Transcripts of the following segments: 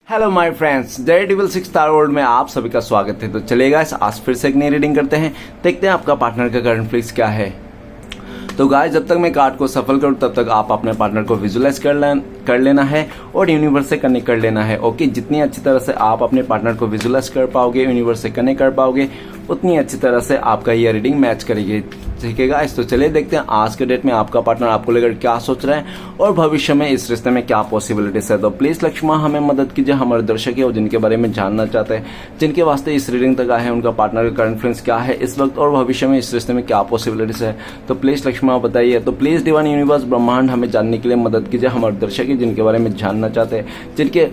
Hello my friends, Daredevil 6 star world में आप सभी का स्वागत है। तो चलिए गाइस, आज फिर से एक नई रीडिंग करते हैं। देखते हैं आपका पार्टनर का करंट फ्लिक्स क्या है। तो गाइस, जब तक मैं कार्ड को सफल करूं तब तक आप अपने पार्टनर को विजुअलाइज कर लेना है और यूनिवर्स से कनेक्ट कर लेना है। ओके, जितनी अच्छी तरह से आप अपने पार्टनर को विजुअलाइज कर पाओगे, यूनिवर्स से कनेक्ट कर पाओगे, उतनी अच्छी तरह से आपका ये रीडिंग मैच करेगी। ठीक है गाइस, तो चलिए देखते हैं आज के डेट में आपका पार्टनर आपको लेकर क्या सोच रहा है और भविष्य में इस रिश्ते में क्या पॉसिबिलिटीज है। तो प्लीज लक्ष्मा हमें मदद कीजिए, हमारे दर्शक है और जिनके बारे में जानना चाहते हैं, जिनके वास्ते इस रीडिंग तक आए हैं, उनका पार्टनर का करंट फ्लिक्स क्या है इस वक्त और भविष्य में इस रिश्ते में क्या पॉसिबिलिटीज है। तो प्लीज लक्ष्मा बताइए। तो प्लीज डिवाइन यूनिवर्स ब्रह्मांड हमें जानने के लिए मदद कीजिए, हमारे दर्शक है जिनके बारे में जानना चाहते हैं,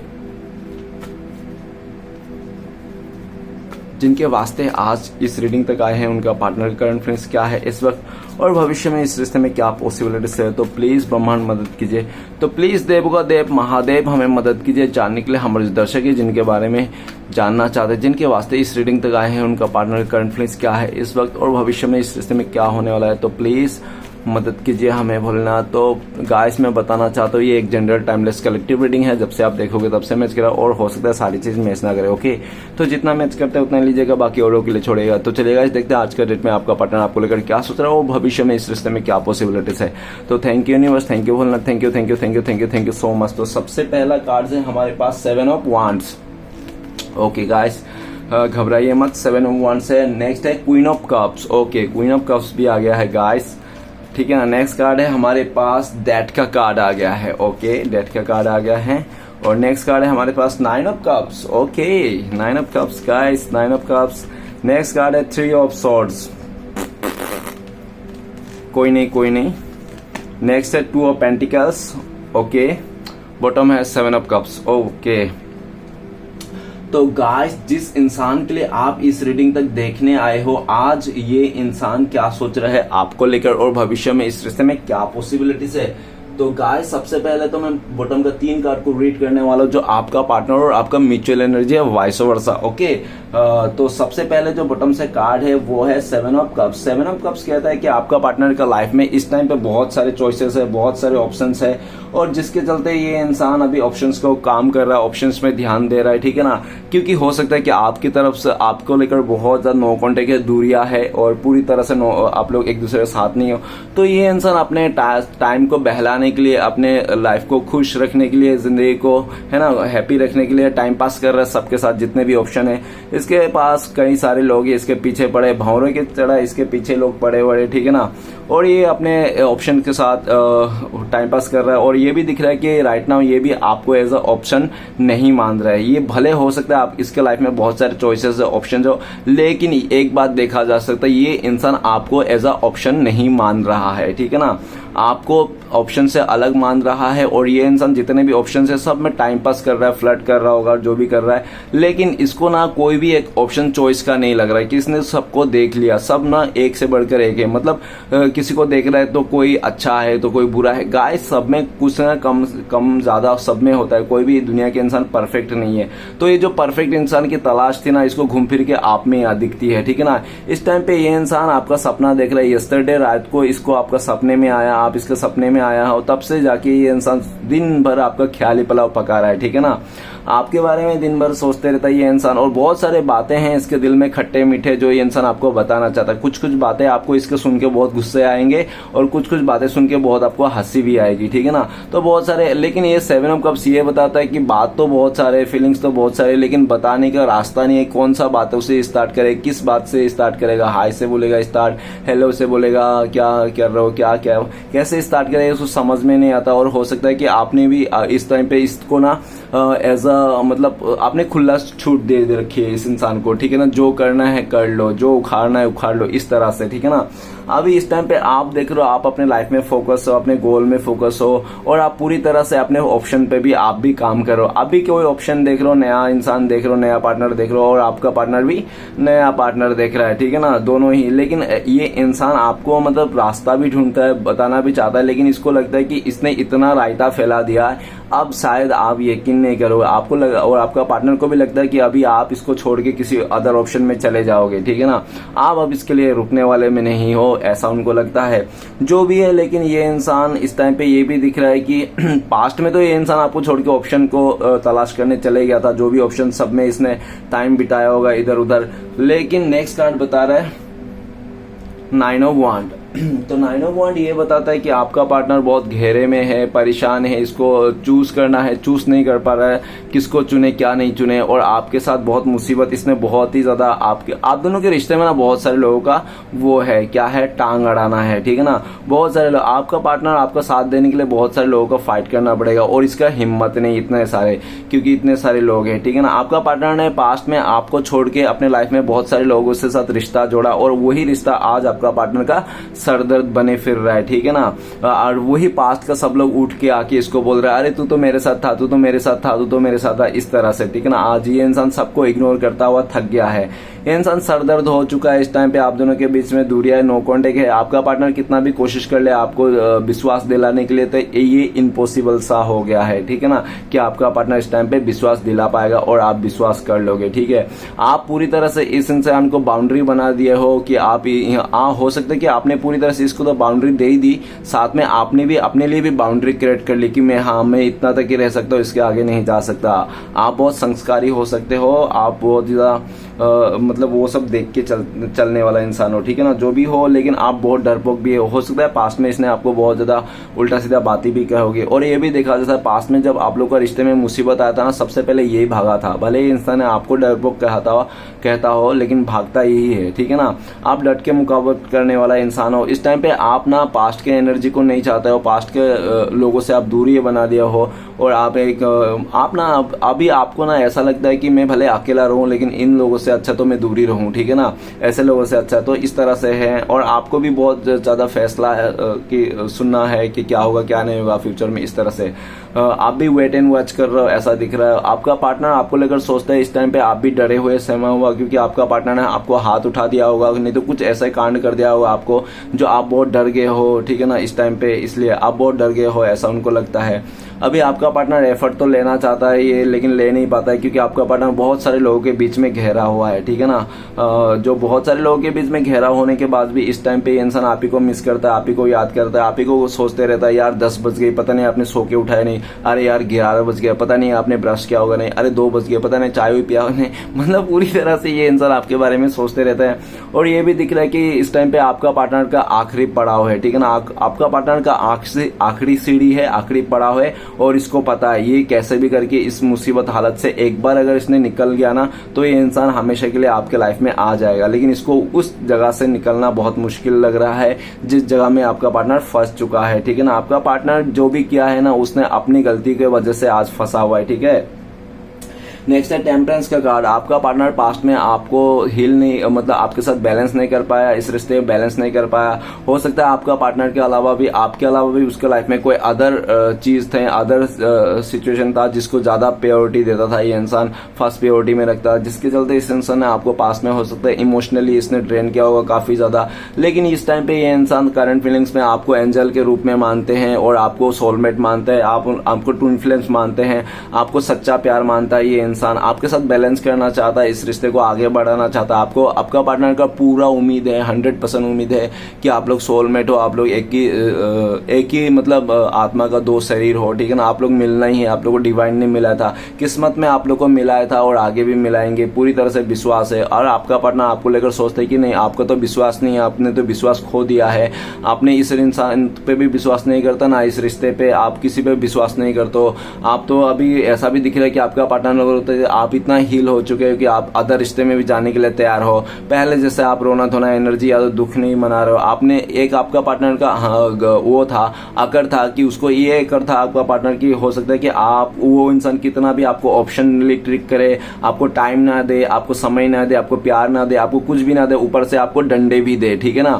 जिनके वास्ते आज इस रीडिंग तक आए हैं, उनका पार्टनर का करंट फ्लिक्स क्या है इस वक्त और भविष्य में इस रिश्ते में क्या पॉसिबिलिटीज है। तो प्लीज ब्रह्मांड मदद कीजिए। तो प्लीज देव का देव महादेव हमें मदद कीजिए जानने के लिए, हमारे दर्शक है जिनके बारे में जानना चाहते हैं, जिनके वास्ते इस रीडिंग तक आए हैं, उनका पार्टनर का करंट फ्लिक्स क्या है इस वक्त और भविष्य में इस रिश्ते में क्या होने वाला है। तो प्लीज मदद कीजिए हमें भूलना। तो गाइस, मैं बताना चाहता हूँ ये एक जनरल टाइमलेस कलेक्टिव रीडिंग है। जब से आप देखोगे तब से मैच करा और हो सकता है सारी चीज मैच ना करे। ओके, तो जितना मैच करते हैं उतना लीजिएगा, बाकी औरों के लिए छोड़ेगा। तो चलिए गाइस, देखते हैं आज का डेट में आपका पार्टनर आपको लेकर क्या सोच रहा है और भविष्य में इस रिश्ते में क्या पॉसिबिलिटीज है। तो thank you universe, thank you भूलना, thank you thank you thank you thank you thank you so much. तो सबसे पहला कार्ड है हमारे पास 7 ऑफ वांड्स। ओके गाइस, घबराइए मत, 7 ऑफ वांड्स है। नेक्स्ट है queen of cups. Okay, queen of cups भी आ गया है गाइस, ठीक है ना। नेक्स्ट कार्ड है हमारे पास डेथ का कार्ड आ गया है। ओके, डेथ का कार्ड आ गया है। और नेक्स्ट कार्ड है हमारे पास 9 of cups. Okay, 9 of cups guys, 9 of cups. Next card है 3 ऑफ सॉर्ड्स। कोई नहीं। नेक्स्ट है 2 ऑफ पेंटिकल्स। ओके, बॉटम है 7 ऑफ कप्स। ओके, तो गाइस, जिस इंसान के लिए आप इस रीडिंग तक देखने आए हो, आज ये इंसान क्या सोच रहा है आपको लेकर और भविष्य में इस रिश्ते में क्या पॉसिबिलिटीज है। तो गाइस, सबसे पहले तो मैं बॉटम का 3 कार्ड को रीड करने वाला हूं, जो आपका पार्टनर और आपका म्यूचुअल एनर्जी है, वाइस वर्सा। ओके, तो सबसे पहले जो बॉटम से कार्ड है वो है 7 ऑफ कप्स। 7 ऑफ कप्स कहता है कि आपका पार्टनर का लाइफ में इस टाइम पे बहुत सारे चॉइसेस है, बहुत सारे ऑप्शंस है और जिसके चलते ये इंसान अभी ऑप्शंस को काम कर रहा है, ऑप्शंस में ध्यान दे रहा है, ठीक है ना। क्योंकि हो सकता है कि आपकी तरफ से आपको लेकर बहुत ज्यादा नो कॉन्टेक्ट है, दूरियां है और पूरी तरह से आप लोग एक दूसरे के साथ नहीं हो। तो ये इंसान अपने टाइम को बहलाने के लिए, अपने लाइफ को खुश रखने के लिए, जिंदगी को है ना हैप्पी रखने के लिए टाइम पास कर रहा है सबके साथ, जितने भी ऑप्शन है इसके पास। कई सारे लोग इसके पीछे पड़े, भंवरों की तरह इसके पीछे लोग पड़े हुए, ठीक है ना। और ये अपने ऑप्शन के साथ टाइम पास कर रहा है और ये भी दिख रहा है कि राइट नाउ ये भी आपको एज अ ऑप्शन नहीं मान रहा है। ये भले हो सकता है आप इसके लाइफ में बहुत सारे चॉइसेस ऑप्शन हो, लेकिन एक बात देखा जा सकता है, ये इंसान आपको एज अ ऑप्शन नहीं मान रहा है, ठीक है ना। आपको ऑप्शन से अलग मान रहा है और ये इंसान जितने भी ऑप्शन है सब में टाइम पास कर रहा है, फ्लर्ट कर रहा होगा, जो भी कर रहा है, लेकिन इसको ना कोई भी एक ऑप्शन चॉइस का नहीं लग रहा है कि इसने सबको देख लिया। सब ना एक से बढ़कर एक है, मतलब किसी को देख रहा है तो कोई अच्छा है तो कोई बुरा है। गाइस, सब में कुछ ना कम ज्यादा सब में होता है, कोई भी दुनिया के इंसान परफेक्ट नहीं है। तो ये जो परफेक्ट इंसान की तलाश थी ना, इसको घूम फिर के आप में यहाँ दिखती है, ठीक है ना। इस टाइम पे ये इंसान आपका सपना देख रहा है। यस्टरडे रात को इसको आपका सपने में आया, आप इसके सपने में आया हो, तब से जाके ये इंसान दिन भर आपका ख्याली पुलाव पका रहा है, ठीक है ना। आपके बारे में दिन भर सोचते रहता है ये इंसान और बहुत सारे बातें हैं इसके दिल में, खट्टे मीठे, जो ये इंसान आपको बताना चाहता है। कुछ बातें आपको इसके सुन के बहुत गुस्से आएंगे और कुछ बातें सुन के बहुत आपको हंसी भी आएगी, ठीक है ना। तो बहुत सारे, लेकिन ये 7 ऑफ कप्स ये बताता है कि बात तो बहुत सारे, फीलिंग्स तो बहुत सारे, लेकिन बताने का रास्ता नहीं है। कौन सा बात है उसे स्टार्ट करे, किस बात से स्टार्ट करेगा। हाय से बोलेगा स्टार्ट, हेलो से बोलेगा, क्या कर रहे हो, क्या कैसे स्टार्ट करेगा, उसको समझ में नहीं आता। और हो सकता है कि आपने भी इस टाइम पे इसको ना एज अ मतलब आपने खुला छूट दे रखी है इस इंसान को, ठीक है ना। जो करना है कर लो, जो उखाड़ना है उखाड़ लो, इस तरह से, ठीक है ना। अभी इस टाइम पे आप देख रहे हो, आप अपने लाइफ में फोकस हो, अपने गोल में फोकस हो और आप पूरी तरह से अपने ऑप्शन पे भी आप भी काम करो। अभी कोई ऑप्शन देख रहे हो, नया इंसान देख रहे हो, नया पार्टनर देख रहे हो और आपका पार्टनर भी नया पार्टनर देख रहा है, ठीक है ना, दोनों ही। लेकिन ये इंसान आपको मतलब रास्ता भी ढूंढता है, बताना भी चाहता है, लेकिन इसको लगता है कि इसने इतना रायता फैला दिया है, अब शायद आप यकीन नहीं करोगे, आपको और आपका पार्टनर को भी लगता है कि अभी आप इसको छोड़ के किसी अदर ऑप्शन में चले जाओगे, ठीक है ना, आप अब इसके लिए रुकने वाले में नहीं हो, ऐसा उनको लगता है। जो भी है, लेकिन ये इंसान इस टाइम पे ये भी दिख रहा है कि पास्ट में तो ये इंसान आपको छोड़ के ऑप्शन को तलाश करने चले गया था, जो भी ऑप्शन सब में इसने टाइम बिताया होगा इधर उधर, लेकिन नेक्स्ट कार्ड बता रहा है 9 ऑफ वांड। तो 9 ऑफ वांड ये बताता है कि आपका पार्टनर बहुत घेरे में है, परेशान है, इसको चूज करना है, चूज नहीं कर पा रहा है, किसको चुने क्या नहीं चुने, और आपके साथ बहुत मुसीबत, इसने बहुत ही ज्यादा आप दोनों के रिश्ते में ना बहुत सारे लोगों का वो है, क्या है, टांग अड़ाना है, ठीक है ना, बहुत सारे लोग, आपका पार्टनर आपका साथ देने के लिए बहुत सारे लोगों को फाइट करना पड़ेगा, और इसका हिम्मत नहीं इतने सारे, क्योंकि इतने सारे लोग हैं, ठीक है ना। आपका पार्टनर ने पास्ट में आपको छोड़ के अपने लाइफ में बहुत सारे लोगों के साथ रिश्ता जोड़ा, और वही रिश्ता आज आपका पार्टनर का सरदर्द बने फिर रहा है, ठीक है ना, और वही पास्ट का सब लोग उठ के आके इसको बोल रहा है, अरे तू तो मेरे साथ था, तू तो मेरे साथ था, तू तो मेरे साथ था, इस तरह से, ठीक है ना। आज ये इंसान सबको इग्नोर करता हुआ थक गया है, ये इंसान सरदर्द हो चुका है, इस टाइम पे आप दोनों के बीच में दूरियां, नो कॉन्टेक्ट है, आपका पार्टनर कितना भी कोशिश कर ले आपको विश्वास दिलाने के लिए, तो ये इम्पॉसिबल सा हो गया है, ठीक है ना, कि आपका पार्टनर इस टाइम पे विश्वास दिला पाएगा और आप विश्वास कर लोगे, ठीक है। आप पूरी तरह से इस इंसान को बाउंड्री बना दिए हो कि आप हो सकता है कि आपने पूरी तरह से इसको तो बाउंड्री दे ही दी, साथ में आपने भी अपने लिए भी बाउंड्री क्रिएट कर ली कि मैं इतना तक ही रह सकता हूँ, इसके आगे नहीं जा सकता। आप बहुत संस्कारी हो सकते हो, आप बहुत ज्यादा मतलब वो सब देख के चलने वाला इंसान हो, ठीक है ना, जो भी हो, लेकिन आप बहुत डरपोक भी हो सकता है पास्ट में इसने आपको बहुत ज्यादा उल्टा सीधा बातें भी कहोगे। और ये भी देखा जैसा पास्ट में जब आप लोग का रिश्ते में मुसीबत आया था ना, सबसे पहले यही भागा था, भले ही इंसान ने आपको डरपोक कहता हो, लेकिन भागता यही है, ठीक है ना। आप डट के मुकाबला करने वाला इंसान हो, इस टाइम पे आप ना पास्ट के एनर्जी को नहीं चाहते हो, पास्ट के लोगों से आप दूरी बना दिया हो, और आप ना अभी आपको ना ऐसा लगता है कि मैं भले अकेला रहूं, लेकिन इन लोगों से अच्छा तो मैं दूरी रहूं, ठीक है ना, ऐसे लोगों से अच्छा, तो इस तरह से है। और आपको भी बहुत ज्यादा फैसला है कि सुनना है कि क्या होगा क्या नहीं होगा फ्यूचर में, इस तरह से आप भी वेट एंड वॉच कर रहे हो, ऐसा दिख रहा है। आपका पार्टनर आपको लेकर सोचता है इस टाइम पे, आप भी डरे हुए सहमा हुआ, क्योंकि आपका पार्टनर ने आपको हाथ उठा दिया होगा, नहीं तो कुछ ऐसा कांड कर दिया होगा आपको जो आप बहुत डर गए हो, ठीक है ना, इस टाइम पे, इसलिए आप बहुत डर गए हो, ऐसा उनको लगता है। अभी आपका पार्टनर एफर्ट तो लेना चाहता है ये, लेकिन ले नहीं पाता है, क्योंकि आपका पार्टनर बहुत सारे लोगों के बीच में घेरा हुआ है, ठीक है ना, जो बहुत सारे लोगों के बीच में घेरा होने के बाद भी इस टाइम पे इंसान आप ही को मिस करता है, आप ही को याद करता है, आप ही को सोचते रहता है, यार 10 बज गई, पता नहीं आपने सो के उठाया नहीं, अरे यार 11 बज गया, पता नहीं आपने ब्रश किया होगा नहीं, अरे 2 बज गया, पता नहीं चाय भी पिया होगा नहीं, मतलब पूरी तरह से ये इंसान आपके बारे में सोचते रहता है। और ये भी दिख रहा है कि इस टाइम पे आपका पार्टनर का आखिरी पड़ाव है, ठीक है ना, आपका पार्टनर का आखिरी सीढ़ी है, आखिरी पड़ाव है, और इसको पता है ये कैसे भी करके इस मुसीबत हालत से एक बार अगर इसने निकल गया ना, तो ये इंसान हमेशा के लिए आपके लाइफ में आ जाएगा, लेकिन इसको उस जगह से निकलना बहुत मुश्किल लग रहा है जिस जगह में आपका पार्टनर फंस चुका है, ठीक है ना। आपका पार्टनर जो भी किया है ना, उसने अपनी गलती की वजह से आज फंसा हुआ है, ठीक है। नेक्स्ट है टेम्परेंस का कार्ड। आपका पार्टनर पास्ट में आपको हील नहीं, मतलब आपके साथ बैलेंस नहीं कर पाया, इस रिश्ते में बैलेंस नहीं कर पाया। हो सकता है आपका पार्टनर के अलावा भी, आपके अलावा भी उसके लाइफ में कोई अदर चीज थे, अदर सिचुएशन था जिसको ज्यादा प्रायोरिटी देता था, ये इंसान फर्स्ट प्रायोरिटी में रखता है, जिसके चलते इस इंसान ने आपको पास्ट में हो सकता है इमोशनली इसने ड्रेन किया होगा काफी ज्यादा। लेकिन इस टाइम पे ये इंसान करंट फीलिंग्स में आपको एंजल के रूप में मानते हैं, और आपको सोलमेट मानते हैं, आपको ट्विन फ्लेम्स मानते हैं, आपको सच्चा प्यार मानता है। ये इंसान आपके साथ बैलेंस करना चाहता है, इस रिश्ते को आगे बढ़ाना चाहता है। आपको आपका पार्टनर का पूरा उम्मीद है, 100% उम्मीद है कि आप लोग सोलमेट हो, आप लोग एक ही मतलब आत्मा का 2 शरीर हो, ठीक है ना। आप लोग मिलना ही है, आप लोग को डिवाइन नहीं मिला था, किस्मत में आप लोग को मिलाया था और आगे भी मिलाएंगे, पूरी तरह से विश्वास है। और आपका पार्टनर आपको लेकर सोचता है कि नहीं, आपका तो विश्वास नहीं है, आपने तो विश्वास खो दिया है, आपने इस इंसान पे भी विश्वास नहीं करता ना, इस रिश्ते पे आप किसी पे विश्वास नहीं करते हो। आप तो अभी ऐसा भी दिख रहा है कि आपका पार्टनर आप इतना हील हो चुके हो कि आप अदर रिश्ते में भी जाने के लिए तैयार हो। पहले जैसे आप रोना धोना एनर्जी या तो दुख नहीं मना रहे हो। आपने एक आपका पार्टनर का वो था, अकर था कि उसको ये कर था आपका पार्टनर की, हो सकता है कि आप वो इंसान कितना भी आपको ऑप्शनली ट्रिक करे, आपको टाइम ना दे, आपको समय ना दे, आपको प्यार ना दे, आपको कुछ भी ना दे, ऊपर से आपको डंडे भी दे, ठीक है ना,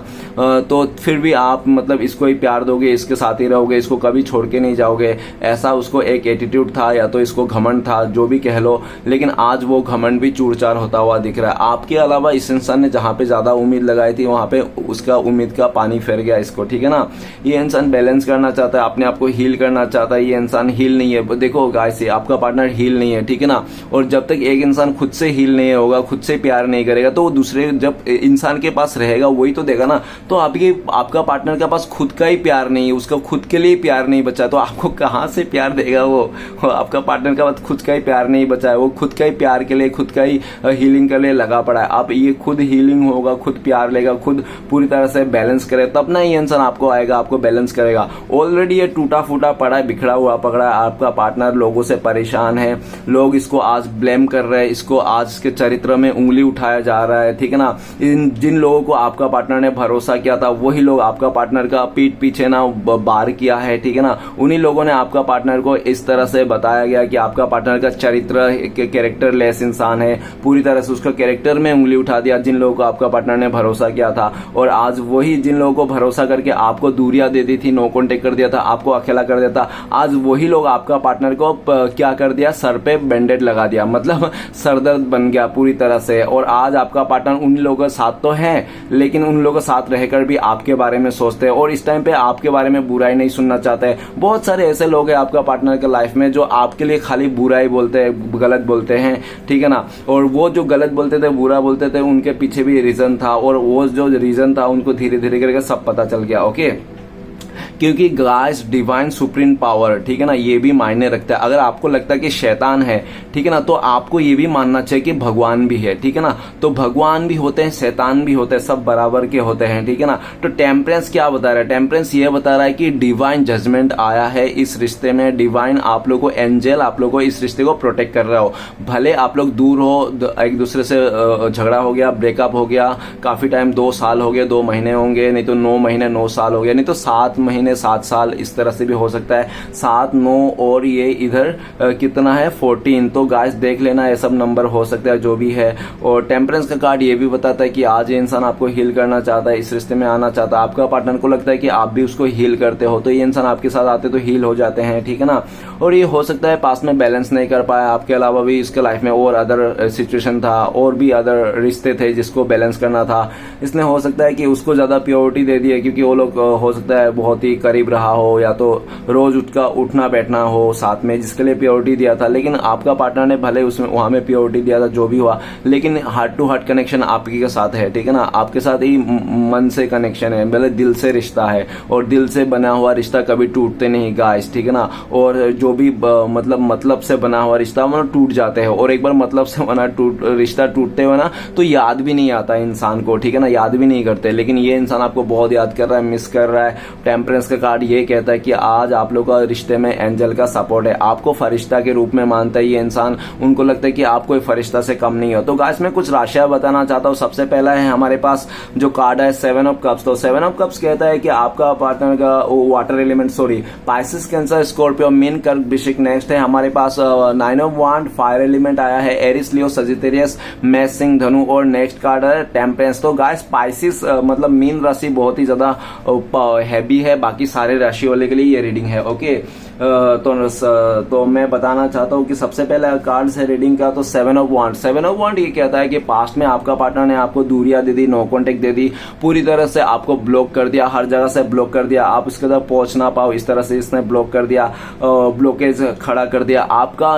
तो फिर भी आप मतलब इसको ही प्यार दोगे, इसके साथ ही रहोगे, इसको कभी छोड़ के नहीं जाओगे। ऐसा उसको एक एटीट्यूड था, या तो इसको घमंड था, जो भी कह लो, हो, लेकिन आज वो घमंड भी चूर-चार होता हुआ दिख रहा है। आपके अलावा इस इंसान ने जहां पे ज्यादा उम्मीद लगाई थी वहां पे उसका उम्मीद का पानी फिर गया इसको, ठीक है ना। ये इंसान बैलेंस करना चाहता है, अपने आप को हील करना चाहता है। ये इंसान हील नहीं है, देखो गाइस आपका पार्टनर हील नहीं है, ठीक है ना। और जब तक एक इंसान खुद से हील नहीं होगा, खुद से प्यार नहीं करेगा, तो वो दूसरे जब इंसान के पास रहेगा वही तो देगा ना। तो आपका पार्टनर के पास खुद का ही प्यार नहीं है, उसका खुद के लिए प्यार नहीं बचा, तो आपको कहां से प्यार देगा वो आपका पार्टनर का पास खुद का ही प्यार नहीं बचा है, वो खुद का ही प्यार के लिए, खुद का ही हीलिंग के लिए लगा पड़ा है। आप ये खुद हीलिंग होगा, खुद प्यार लेगा, खुद पूरी तरह से बैलेंस करे, तब ना ये इंसान आपको आएगा, आपको बैलेंस करेगा। ऑलरेडी ये टूटा फूटा पड़ा है, बिखरा हुआ पकड़ा है। आपका पार्टनर लोगों से परेशान है, लोग इसको आज ब्लेम कर रहे हैं, इसको आज के चरित्र में उंगली उठाया जा रहा है, ठीक है ना। जिन लोगों को आपका पार्टनर ने भरोसा किया था वही लोग आपका पार्टनर का पीठ पीछे ना बार किया है, ठीक है ना। उन्हीं लोगों ने आपका पार्टनर को इस तरह से बताया गया कि आपका पार्टनर का चरित्र कैरेक्टर लेस इंसान है, पूरी तरह से उसका कैरेक्टर में उंगली उठा दिया जिन लोगों को आपका पार्टनर ने भरोसा किया था। और आज वही जिन लोगों को भरोसा करके आपको दूरियां दे दी थी, नो कॉन्टेक्ट कर दिया था, आपको अकेला कर दिया था, आज वही लोग आपका पार्टनर को क्या कर दिया, सर पे बैंडेड लगा दिया, मतलब सरदर्द बन गया पूरी तरह से। और आज आपका पार्टनर उन लोगों के साथ तो है, लेकिन उन लोगों के साथ रहकर भी आपके बारे में सोचते हैं और इस टाइम पे आपके बारे में बुराई नहीं सुनना चाहते। बहुत सारे ऐसे लोग हैं आपका पार्टनर के लाइफ में जो आपके लिए खाली बुराई बोलते हैं, गलत बोलते हैं, ठीक है ना। और वो जो गलत बोलते थे, बुरा बोलते थे, उनके पीछे भी रीजन था, और वो जो रीजन था उनको धीरे धीरे करके सब पता चल गया, ओके। क्योंकि गाइस डिवाइन सुप्रीम पावर, ठीक है ना, ये भी मायने रखता है। अगर आपको लगता है कि शैतान है, ठीक है ना, तो आपको ये भी मानना चाहिए कि भगवान भी है, ठीक है ना। तो भगवान भी होते हैं, शैतान भी होते हैं, सब बराबर के होते हैं, ठीक है ना। तो टेम्परेंस क्या बता रहा है? टेम्परेंस ये बता रहा है कि डिवाइन जजमेंट आया है इस रिश्ते में। डिवाइन आप लोग को, एंजल आप लोग को इस रिश्ते को प्रोटेक्ट कर रहा हो। भले आप लोग दूर हो, एक दूसरे से झगड़ा हो गया, ब्रेकअप हो गया, काफी टाइम 2 साल हो गए, 2 महीने होंगे, नहीं तो 9 महीने 9 साल हो गया, नहीं तो 7 महीने 7 साल, इस तरह से भी हो सकता है। 7, 9 और ये इधर कितना है 14। तो गाइस देख लेना, ये सब नंबर हो सकता है जो भी है। और टेम्परेंस का कार्ड ये भी बताता है कि आज ये इंसान आपको हील करना चाहता है, इस रिश्ते में आना चाहता है। आपका पार्टनर को लगता है कि आप भी उसको हील करते हो, तो ये इंसान आपके साथ आते तो हील हो जाते हैं, ठीक है ना। और ये हो सकता है पास में बैलेंस नहीं कर पाया, आपके अलावा भी इसके लाइफ में और अदर सिचुएशन था, और भी अदर रिश्ते थे जिसको बैलेंस करना था। इसने हो सकता है कि उसको ज्यादा प्योरिटी दे दी है, क्योंकि वो लोग हो सकता है बहुत ही करीब रहा हो, या तो रोज उसका उठना बैठना हो साथ में, जिसके लिए प्योरिटी दिया था। लेकिन आपका पार्टनर ने भले उसमें वहां में प्योरिटी दिया था, जो भी हुआ, लेकिन हार्ट टू हार्ट कनेक्शन आपके के साथ है, ठीक है ना। आपके साथ ही मन से कनेक्शन है, मतलब दिल से रिश्ता है, और दिल से बना हुआ रिश्ता कभी टूटते नहीं गाइस, ठीक है ना। और जो भी मतलब से बना हुआ रिश्ता मतलब टूट जाते हैं, और एक बार मतलब से बना रिश्ता टूटते हुए ना तो याद भी नहीं आता इंसान को, ठीक है ना, याद भी नहीं करते। लेकिन ये इंसान आपको बहुत याद कर रहा है, मिस कर रहा है। टेम्परेंस का कार्ड ये कहता है कि आज आप लोग का रिश्ते में एंजल का सपोर्ट है, आपको फरिश्ता के रूप में मानता है ये इंसान। उनको लगता है कि आप कोई फरिश्ता से कम नहीं हो। तो गाइस मैं कुछ राशियां बताना चाहता हूँ। सबसे पहला है हमारे पास जो कार्ड है 7 ऑफ कप्स। तो 7 ऑफ कप्स कहता है कि आपका पार्टनर का water element, sorry, Pisces, cancer, Scorpio, mean, कर्क, वृश्चिक। नेक्स्ट है हमारे पास 9 ऑफ वांड, फायर एलिमेंट आया है, एरिस, लियो, सजिटेरियस, मेष, सिंह, धनु। और नेक्स्ट कार्ड है टेम्परेंस। तो गाइस पाइसेस मतलब मीन राशि बहुत ही ज्यादा हैवी है, बाकी सारे राशि वाले के लिए ये रीडिंग है, ओके। तो मैं बताना चाहता हूँ कि सबसे पहला कार्ड है रीडिंग का, तो 7 ऑफ वांड। 7 ऑफ वांड ये कहता है कि पास्ट में आपका पार्टनर ने आपको दूरियां दे दी, नो कॉन्टेक्ट दे दी, पूरी तरह से आपको ब्लॉक कर दिया, हर जगह से ब्लॉक कर दिया, आप उसके तरफ पहुंच ना पाओ, इस तरह से इसने ब्लॉक कर दिया, ब्लॉकेज खड़ा कर दिया। आपका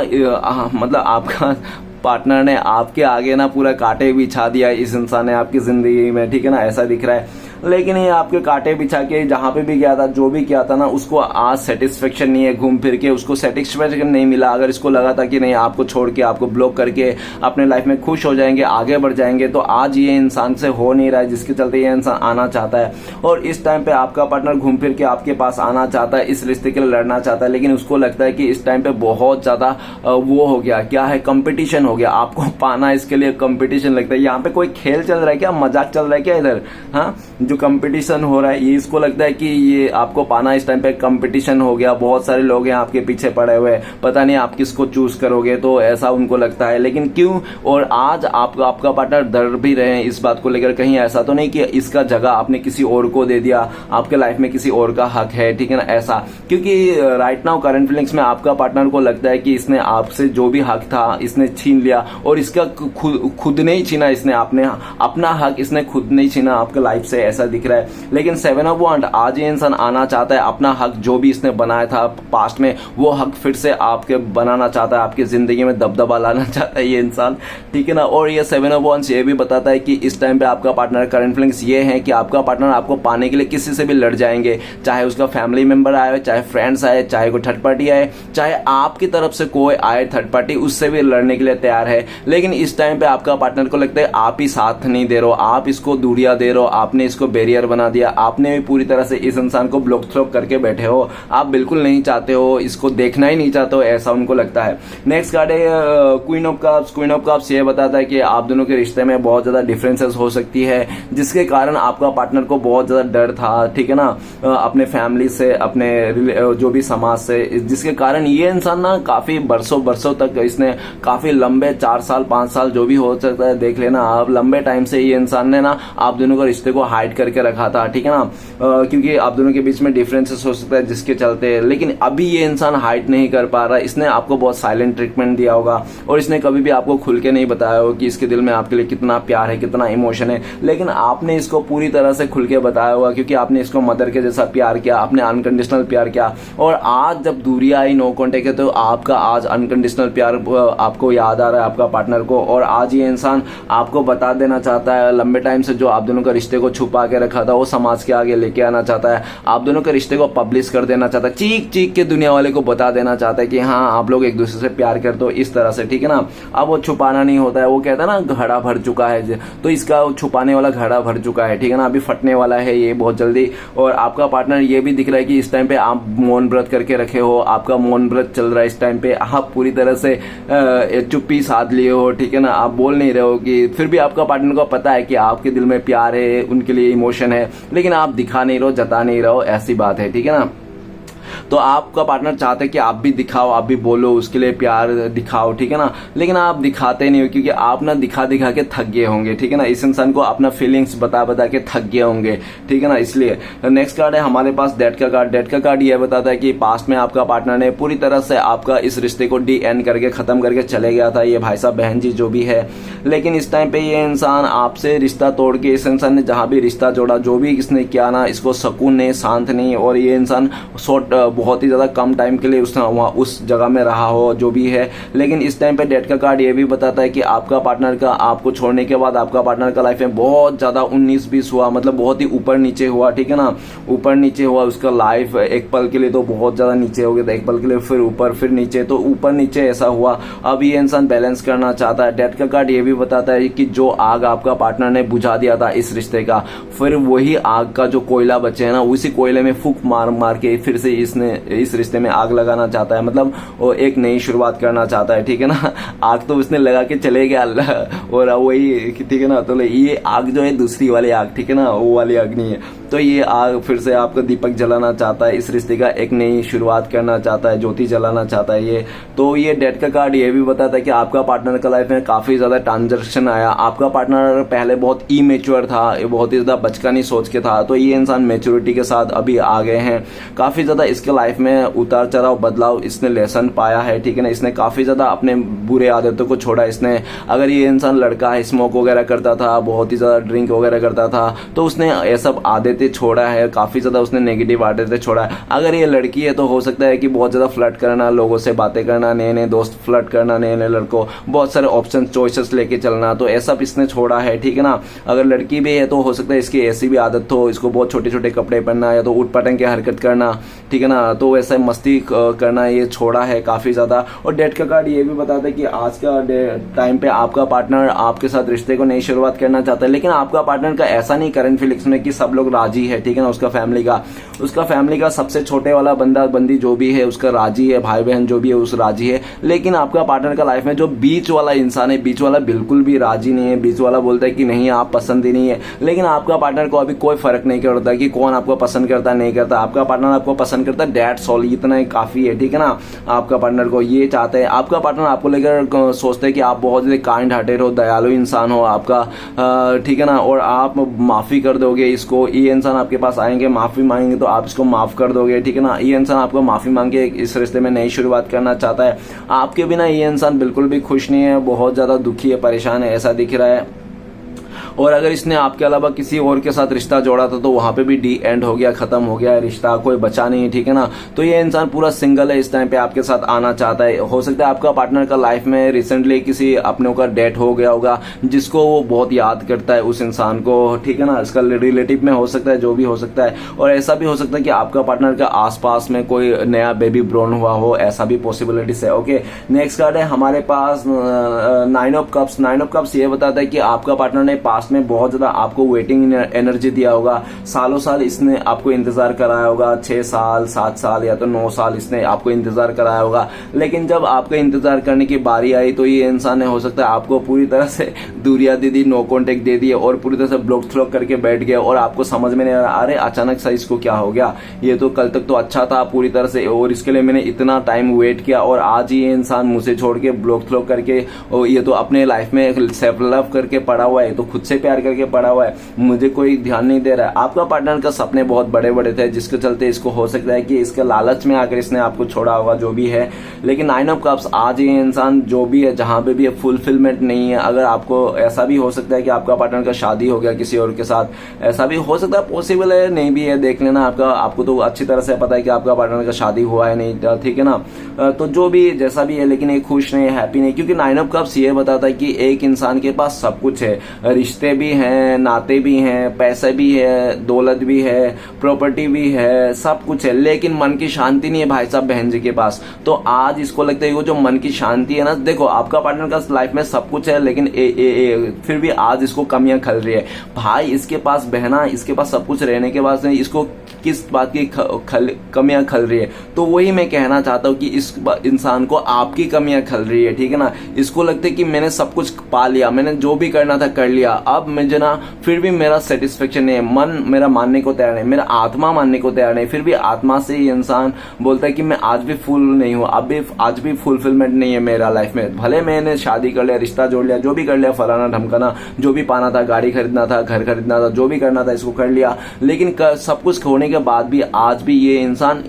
मतलब आपका पार्टनर ने आपके आगे ना पूरा कांटे बिछा दिया इस इंसान ने आपकी जिंदगी में, ठीक है ना, ऐसा दिख रहा है। लेकिन ये आपके कांटे बिछा के जहां पे भी गया था, जो भी किया था ना, उसको आज सेटिस्फेक्शन नहीं है, घूम फिर के उसको सेटिस्फेक्शन नहीं मिला। अगर इसको लगा था कि नहीं आपको छोड़ के, आपको ब्लॉक करके अपने लाइफ में खुश हो जाएंगे, आगे बढ़ जाएंगे, तो आज ये इंसान से हो नहीं रहा है, जिसके चलते ये इंसान आना चाहता है। और इस टाइम पे आपका पार्टनर घूम फिर के आपके पास आना चाहता है, इस रिश्ते के लिए लड़ना चाहता है, लेकिन उसको लगता है कि इस टाइम पे बहुत ज्यादा वो हो गया, क्या है, कंपटीशन हो गया, आपको पाना, इसके लिए कंपटीशन लगता है। यहाँ पे कोई खेल चल रहा है क्या, मजाक चल रहा है क्या इधर? हाँ, जो कंपटीशन हो रहा है ये इसको लगता है कि ये आपको पाना इस टाइम पे कंपटीशन हो गया, बहुत सारे लोग हैं आपके पीछे पड़े हुए, पता नहीं आप किसको चूज करोगे, तो ऐसा उनको लगता है। लेकिन क्यों, और आज आपका पार्टनर डर भी रहे हैं इस बात को लेकर, कहीं ऐसा तो नहीं कि इसका जगह आपने किसी और को दे दिया, आपके लाइफ में किसी और का हक है, ठीक है ना, ऐसा। क्योंकि राइट नाउ करंट फीलिंग्स में आपका पार्टनर को लगता है कि इसने आपसे जो भी हक था इसने छीन लिया, और इसका खुद नहीं छीना, इसने अपना हक इसने खुद नहीं छीना आपके लाइफ से, ऐसा दिख रहा है। लेकिन 7 ऑफ वांड, आज ये इंसान आना चाहता है अपना हक जो भी इसने बनाया था पास्ट में, वो हक फिर से आपके बनाना चाहता है, आपकी जिंदगी में दबदबा लाना चाहता है ये इंसान, ठीक है ना। और ये 7 ऑफ वांड्स ये भी बताता है कि इस टाइम पे आपका पार्टनर, करंट फीलिंग्स ये है कि आपका पार्टनर आपको पाने के लिए किसी से भी लड़ जाएंगे, चाहे उसका फैमिली मेंबर आए, चाहे फ्रेंड्स आए, चाहे कोई थर्ड पार्टी आए, चाहे आपकी तरफ से कोई आए थर्ड पार्टी, उससे भी लड़ने के लिए तैयार है। लेकिन इस टाइम पे आपका पार्टनर को लगता है आप ही साथ नहीं दे रहे हो, आप इसको दूरियां दे रहे हो, आपने इसको बैरियर बना दिया, आपने भी पूरी तरह से इस इंसान को ब्लॉक थ्रो करके बैठे हो, आप बिल्कुल नहीं चाहते हो, इसको देखना ही नहीं चाहते हो, ऐसा उनको लगता है। नेक्स्ट कार्ड है queen of cups. Queen of cups ये बताता है कि आप दोनों के रिश्ते में बहुत ज्यादा डिफरेंसेस हो सकती है, जिसके कारण आपका पार्टनर को बहुत ज्यादा डर था, ठीक है ना, अपने फैमिली से, अपने जो भी समाज से, जिसके कारण ये इंसान ना काफी बरसों तक, इसने काफी लंबे 4 साल 5 साल जो भी हो सकता है, देख लेना आप, लंबे टाइम से ये इंसान ने ना आप दोनों के रिश्ते को हाइड करके रखा था, ठीक है ना, क्योंकि आप दोनों के बीच में डिफरेंसेस हो सकता है जिसके चलते। लेकिन अभी ये इंसान हाइड नहीं कर पा रहा, इसने आपको बहुत साइलेंट ट्रीटमेंट दिया होगा, और इसने कभी भी आपको खुल के नहीं बताया होगा कि इसके दिल में आपके लिए कितना प्यार है, कितना इमोशन है। लेकिन आपने इसको पूरी तरह से खुल के बताया होगा, क्योंकि आपने इसको मदर के जैसा प्यार किया, आपने अनकंडीशनल प्यार किया। और आज जब दूरी आई, नो कॉन्टेक्ट है, तो आपका आज अनकंडीशनल प्यार आपको याद आ रहा है आपका पार्टनर को, और आज ये इंसान आपको बता देना चाहता है, लंबे टाइम से जो आप दोनों का रिश्ते को छुपा के रखा था वो समाज के आगे लेके आना चाहता है, आप दोनों के रिश्ते को पब्लिश कर देना चाहता है, चीख चीख के दुनिया वाले को बता देना चाहता है कि हाँ आप लोग एक दूसरे से प्यार करते हो, इस तरह से, ठीक है ना। अब वो छुपाना नहीं होता है, वो कहता है ना घड़ा भर चुका है, तो इसका छुपाने वाला घड़ा भर चुका है, ठीक है ना, अभी फटने वाला है ये बहुत जल्दी। और आपका पार्टनर ये भी दिख रहा है कि इस टाइम पे आप मौन व्रत करके रखे हो, आपका मौन व्रत चल रहा है इस टाइम पे, आप पूरी तरह से चुप्पी साध लिए हो, ठीक है ना, आप बोल नहीं रहे हो, कि फिर भी आपका पार्टनर को पता है कि आपके दिल में प्यार है, उनके लिए इमोशन है, लेकिन आप दिखा नहीं रहो, जता नहीं रहो, ऐसी बात है, ठीक है ना। तो आपका पार्टनर चाहता है कि आप भी दिखाओ, आप भी बोलो, उसके लिए प्यार दिखाओ, ठीक है ना, लेकिन आप दिखाते नहीं हो, क्योंकि आप ना दिखा दिखा के थक गए होंगे, ठीक है ना, इस इंसान को अपना फीलिंग्स बता बता के थक गए होंगे, ठीक है ना, इसलिए। नेक्स्ट कार्ड है हमारे पास डेथ का कार्ड। डेथ का कार्ड ये बताता है कि पास्ट में आपका पार्टनर ने पूरी तरह से आपका इस रिश्ते को डी एंड करके खत्म करके चले गया था, ये भाई साहब बहन जी जो भी है। लेकिन इस टाइम पे ये इंसान आपसे रिश्ता तोड़ के, इस इंसान ने जहां भी रिश्ता जोड़ा, जो भी इसने किया ना, इसको सुकून नहीं, शांत नहीं, और ये इंसान बहुत ही ज्यादा कम टाइम के लिए वहां उस जगह में रहा हो, जो भी है। लेकिन इस टाइम पे डेथ का कार्ड ये भी बताता है कि आपका पार्टनर का, आपको छोड़ने के बाद आपका पार्टनर का लाइफ में बहुत ज्यादा 19-20 हुआ, मतलब बहुत ही ऊपर नीचे हुआ, ठीक है ना, ऊपर नीचे हुआ उसका लाइफ। एक पल के लिए तो बहुत ज्यादा नीचे हो गया था, एक पल के लिए फिर ऊपर, फिर नीचे, तो ऊपर नीचे ऐसा हुआ। अब ये इंसान बैलेंस करना चाहता है। डेथ का कार्ड ये भी बताता है कि जो आग आपका पार्टनर ने बुझा दिया था इस रिश्ते का, फिर वही आग का जो कोयला बचे है ना, उसी कोयले में फूंक मार मार के फिर से इसने इस रिश्ते में आग लगाना चाहता है, मतलब वो एक नई शुरुआत करना चाहता है, ठीक है ना। आग तो उसने लगा के चले गया और वही, ठीक है ना, तो ये आग जो है दूसरी वाली आग, ठीक है ना, वो वाली आग नहीं है। तो ये आग फिर से आपका दीपक जलाना चाहता है, इस रिश्ते का एक नई शुरुआत करना चाहता है, ज्योति जलाना चाहता है ये। तो ये डेथ का कार्ड ये भी बताता है कि आपका पार्टनर का लाइफ में काफी ज्यादा ट्रांजेक्शन आया। आपका पार्टनर पहले बहुत इमेच्योर था, बहुत ही ज्यादा बचकानी सोच के था, तो ये इंसान मेच्योरिटी के साथ अभी आ गए हैं। काफी ज्यादा इसके लाइफ में उतार चढ़ाव, बदलाव, इसने लेसन पाया है, ठीक है ना। इसने काफी ज्यादा अपने बुरे आदतों को छोड़ा। इसने, अगर ये इंसान लड़का है, स्मोक वगैरह करता था, बहुत ही ज्यादा ड्रिंक वगैरह करता था, तो उसने ये सब आदतें छोड़ा है, काफी ज्यादा उसने नेगेटिव आदतें छोड़ा है। अगर ये लड़की है तो हो सकता है कि बहुत ज्यादा फ्लर्ट करना, लोगों से बातें करना, नए नए दोस्त फ्लर्ट करना, नए नए लड़कों, बहुत सारे ऑप्शन चॉइसेस लेके चलना, तो ऐसा इसने छोड़ा है, ठीक है ना। अगर लड़की भी है तो हो सकता है इसकी ऐसी भी आदत हो, इसको बहुत छोटे छोटे कपड़े पहनना, या तो उठ पटंग के हरकत करना, ठीक है ना, ना, तो वैसे मस्ती करना ये छोड़ा है काफी ज्यादा। और डेट का कार्ड ये भी बताता है कि आज का टाइम पे आपका पार्टनर आपके साथ रिश्ते को नई शुरुआत करना चाहता है, लेकिन आपका पार्टनर का ऐसा नहीं करंट फीलिंग्स में कि सब लोग राजी है, ठीक है ना। उसका फैमिली का सबसे छोटे वाला बंदा बंदी जो भी है उसका राजी है, भाई बहन जो भी है उस राजी है। लेकिन आपका पार्टनर का लाइफ में जो बीच वाला इंसान है, बीच वाला बिल्कुल भी राजी नहीं है। बीच वाला बोलता है कि नहीं आप पसंद ही नहीं है। लेकिन आपका पार्टनर को अभी कोई फर्क नहीं करता कि कौन आपको पसंद करता है नहीं करता। आपका पार्टनर आपको पसंद करता है, दैट्स ऑल, इतना ही काफी है, ठीक है ना। आपका पार्टनर को ये चाहते हैं, आपका पार्टनर आपको लेकर सोचते हैं कि आप बहुत ज्यादा काइंड हार्टेड हो, दयालु इंसान हो आपका, ठीक है ना। और आप माफी कर दोगे इसको। ये इंसान आपके पास आएंगे, माफी मांगेंगे तो आप इसको माफ कर दोगे, ठीक है ना। ये इंसान आपको माफी मांग के इस रिश्ते में नई शुरुआत करना चाहता है। आपके बिना ये इंसान बिल्कुल भी खुश नहीं है, बहुत ज्यादा दुखी है, परेशान है, ऐसा दिख रहा है। और अगर इसने आपके अलावा किसी और के साथ रिश्ता जोड़ा था तो वहां पे भी डी एंड हो गया, खत्म हो गया रिश्ता, कोई बचा नहीं, ठीक है ना। तो ये इंसान पूरा सिंगल है, इस टाइम पे आपके साथ आना चाहता है। हो सकता है आपका पार्टनर का लाइफ में रिसेंटली किसी अपनों का डेथ हो गया होगा जिसको वो बहुत याद करता है उस इंसान को, ठीक है ना। इसका रिलेटिव में हो सकता है, जो भी हो सकता है। और ऐसा भी हो सकता है कि आपका पार्टनर का आसपास में कोई नया बेबी ब्रोन हुआ हो, ऐसा भी पॉसिबिलिटीज है। ओके, नेक्स्ट कार्ड है हमारे पास 9 ऑफ कप्स। 9 ऑफ कप्स ये बताता है कि आपका पार्टनर ने पास्ट में बहुत ज्यादा आपको वेटिंग एनर्जी दिया होगा। सालों साल इसने आपको इंतजार कराया होगा, 6 साल 7 साल या तो 9 साल इसने आपको इंतजार कराया होगा। लेकिन जब आपका इंतजार करने की बारी आई तो ये इंसान ने हो सकता है आपको पूरी तरह से दूरिया दे दी, नो कॉन्टेक्ट दे दिए और पूरी तरह से ब्लॉक थ्लॉक करके बैठ गया। और आपको समझ में नहीं आ रहा, अरे अचानक से इसको क्या हो गया, ये तो कल तक तो अच्छा था पूरी तरह से और इसके लिए मैंने इतना टाइम वेट किया और आज ये इंसान मुझे छोड़ के ब्लॉक थ्लॉक करके, और ये तो अपने लाइफ में सेल्फ लव करके पड़ा हुआ है, तो खुद से प्यार करके पड़ा हुआ है, मुझे कोई ध्यान नहीं दे रहा है। आपका पार्टनर का सपने बहुत बड़े बड़े थे जिसके चलते इसको हो सकता है कि इसके लालच में आकर इसने आपको छोड़ा होगा, जो भी है। लेकिन 9 ऑफ कप्स, आज ये इंसान जो भी है जहां पे भी है फुलफिलमेंट नहीं है। अगर आपको ऐसा भी हो सकता है कि आपका पार्टनर का शादी हो गया किसी और के साथ, ऐसा भी हो सकता है, पॉसिबल है, नहीं भी है, देख लेना। आपको तो अच्छी तरह से पता है कि आपका पार्टनर का शादी हुआ है नहीं, ठीक है ना। तो जो भी जैसा भी है, लेकिन ये खुश नहीं, हैप्पी नहीं, क्योंकि 9 ऑफ कप्स ये बताता है कि एक इंसान के पास सब कुछ है, रिश्ते भी हैं, नाते भी हैं, पैसे भी है, दौलत भी है, प्रॉपर्टी भी है, सब कुछ है, लेकिन मन की शांति नहीं है भाई साहब बहन जी के पास। तो आज इसको लगता है वो जो मन की शांति है ना, देखो आपका पार्टनर का लाइफ में सब कुछ है लेकिन फिर भी आज इसको कमियां खल रही है। भाई इसके पास बहना, इसके पास सब कुछ रहने के बाद इसको किस बात की कमियां खल रही है। तो वही मैं कहना चाहता हूं कि इस इंसान को आपकी कमियां खल रही है, ठीक है ना। इसको लगता है कि मैंने सब कुछ पा लिया, मैंने जो भी करना था कर लिया, अब मुझे ना फिर भी मेरा सेटिस्फेक्शन नहीं है, मन मेरा मानने को तैयार नहीं, मेरा आत्मा मानने को तैयार नहीं। फिर भी आत्मा से ये इंसान बोलता है कि मैं आज भी फुल नहीं हूँ, आज भी फुलफिलमेंट नहीं है मेरा लाइफ में। भले मैंने शादी कर लिया, रिश्ता जोड़ लिया, जो भी कर लिया, फलाना ढमकाना, जो भी पाना था, गाड़ी खरीदना था, घर खरीदना था, जो भी करना था इसको कर लिया। लेकिन सब कुछ होने के बाद भी आज भी ये इंसान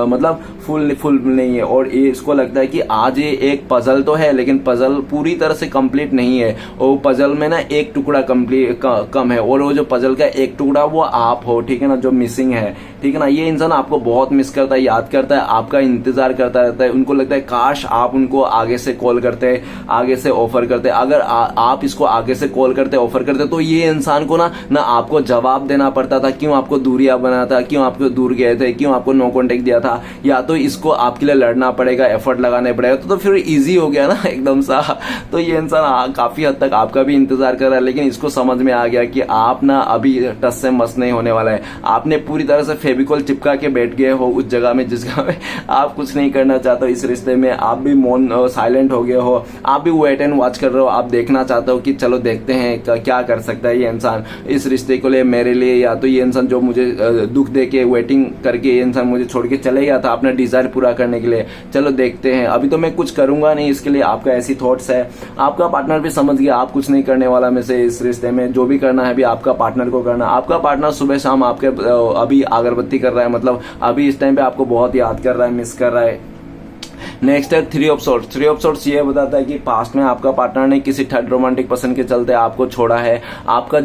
मतलब फुल नहीं है। और ये इसको लगता है कि आज ये एक पजल तो है लेकिन पजल पूरी तरह से कंप्लीट नहीं है। और पजल में ना एक टुकड़ा कम है और वो जो पजल का एक टुकड़ा वो आप हो, ठीक है ना, जो मिसिंग है, ठीक है ना। ये इंसान आपको बहुत मिस करता है, याद करता है, आपका इंतजार करता रहता है। उनको लगता है काश आप उनको आगे से कॉल करते, आगे से ऑफर करते। अगर आप इसको आगे से कॉल करते, ऑफर करते, तो ये इंसान को ना आपको जवाब देना पड़ता था क्यों आपको दूरियां बना था, क्यों आपको दूर गए थे, क्यों आपको नो कॉन्टेक्ट दिया था, या तो इसको आपके लिए लड़ना पड़ेगा, एफर्ट लगाने पड़ेगा, तो फिर इजी हो गया ना एकदम सा। तो ये इंसान काफी हद तक आपका भी इंतजार कर रहा है, लेकिन इसको समझ में आ गया कि आप ना अभी टस से मस नहीं होने वाला है। आपने पूरी तरह से फेविकॉल चिपका के बैठ गए हो उस जगह में जिस जगह में आप कुछ नहीं करना चाहते हो इस रिश्ते में। आप भी साइलेंट हो गए हो, आप भी वेट एंड वॉच कर रहे हो, आप देखना चाहते हो कि चलो देखते हैं क्या कर सकता है ये इंसान इस रिश्ते को लिए, मेरे लिए। या तो ये इंसान जो मुझे दुख दे के वेटिंग करके ये इंसान मुझे छोड़ के चले गया था अपना डिजायर पूरा करने के लिए, चलो देखते हैं, अभी तो मैं कुछ करूंगा नहीं इसके लिए। आपका ऐसी थॉट्स है, आपका पार्टनर भी समझ गया आप कुछ नहीं करने वाला में से इस रिश्ते में। जो भी करना है अभी आपका पार्टनर को करना। आपका पार्टनर सुबह शाम आपके अभी अगरबत्ती कर रहा है, मतलब अभी इस टाइम पे आपको बहुत याद कर रहा है, मिस कर रहा है। नेक्स्ट है three of sorts. Three of sorts ये बताता है कि पास्ट में आपका पार्टनर ने किसी थर्ड रोमांटिक पर्सन के चलते आपको छोड़ा है, आपका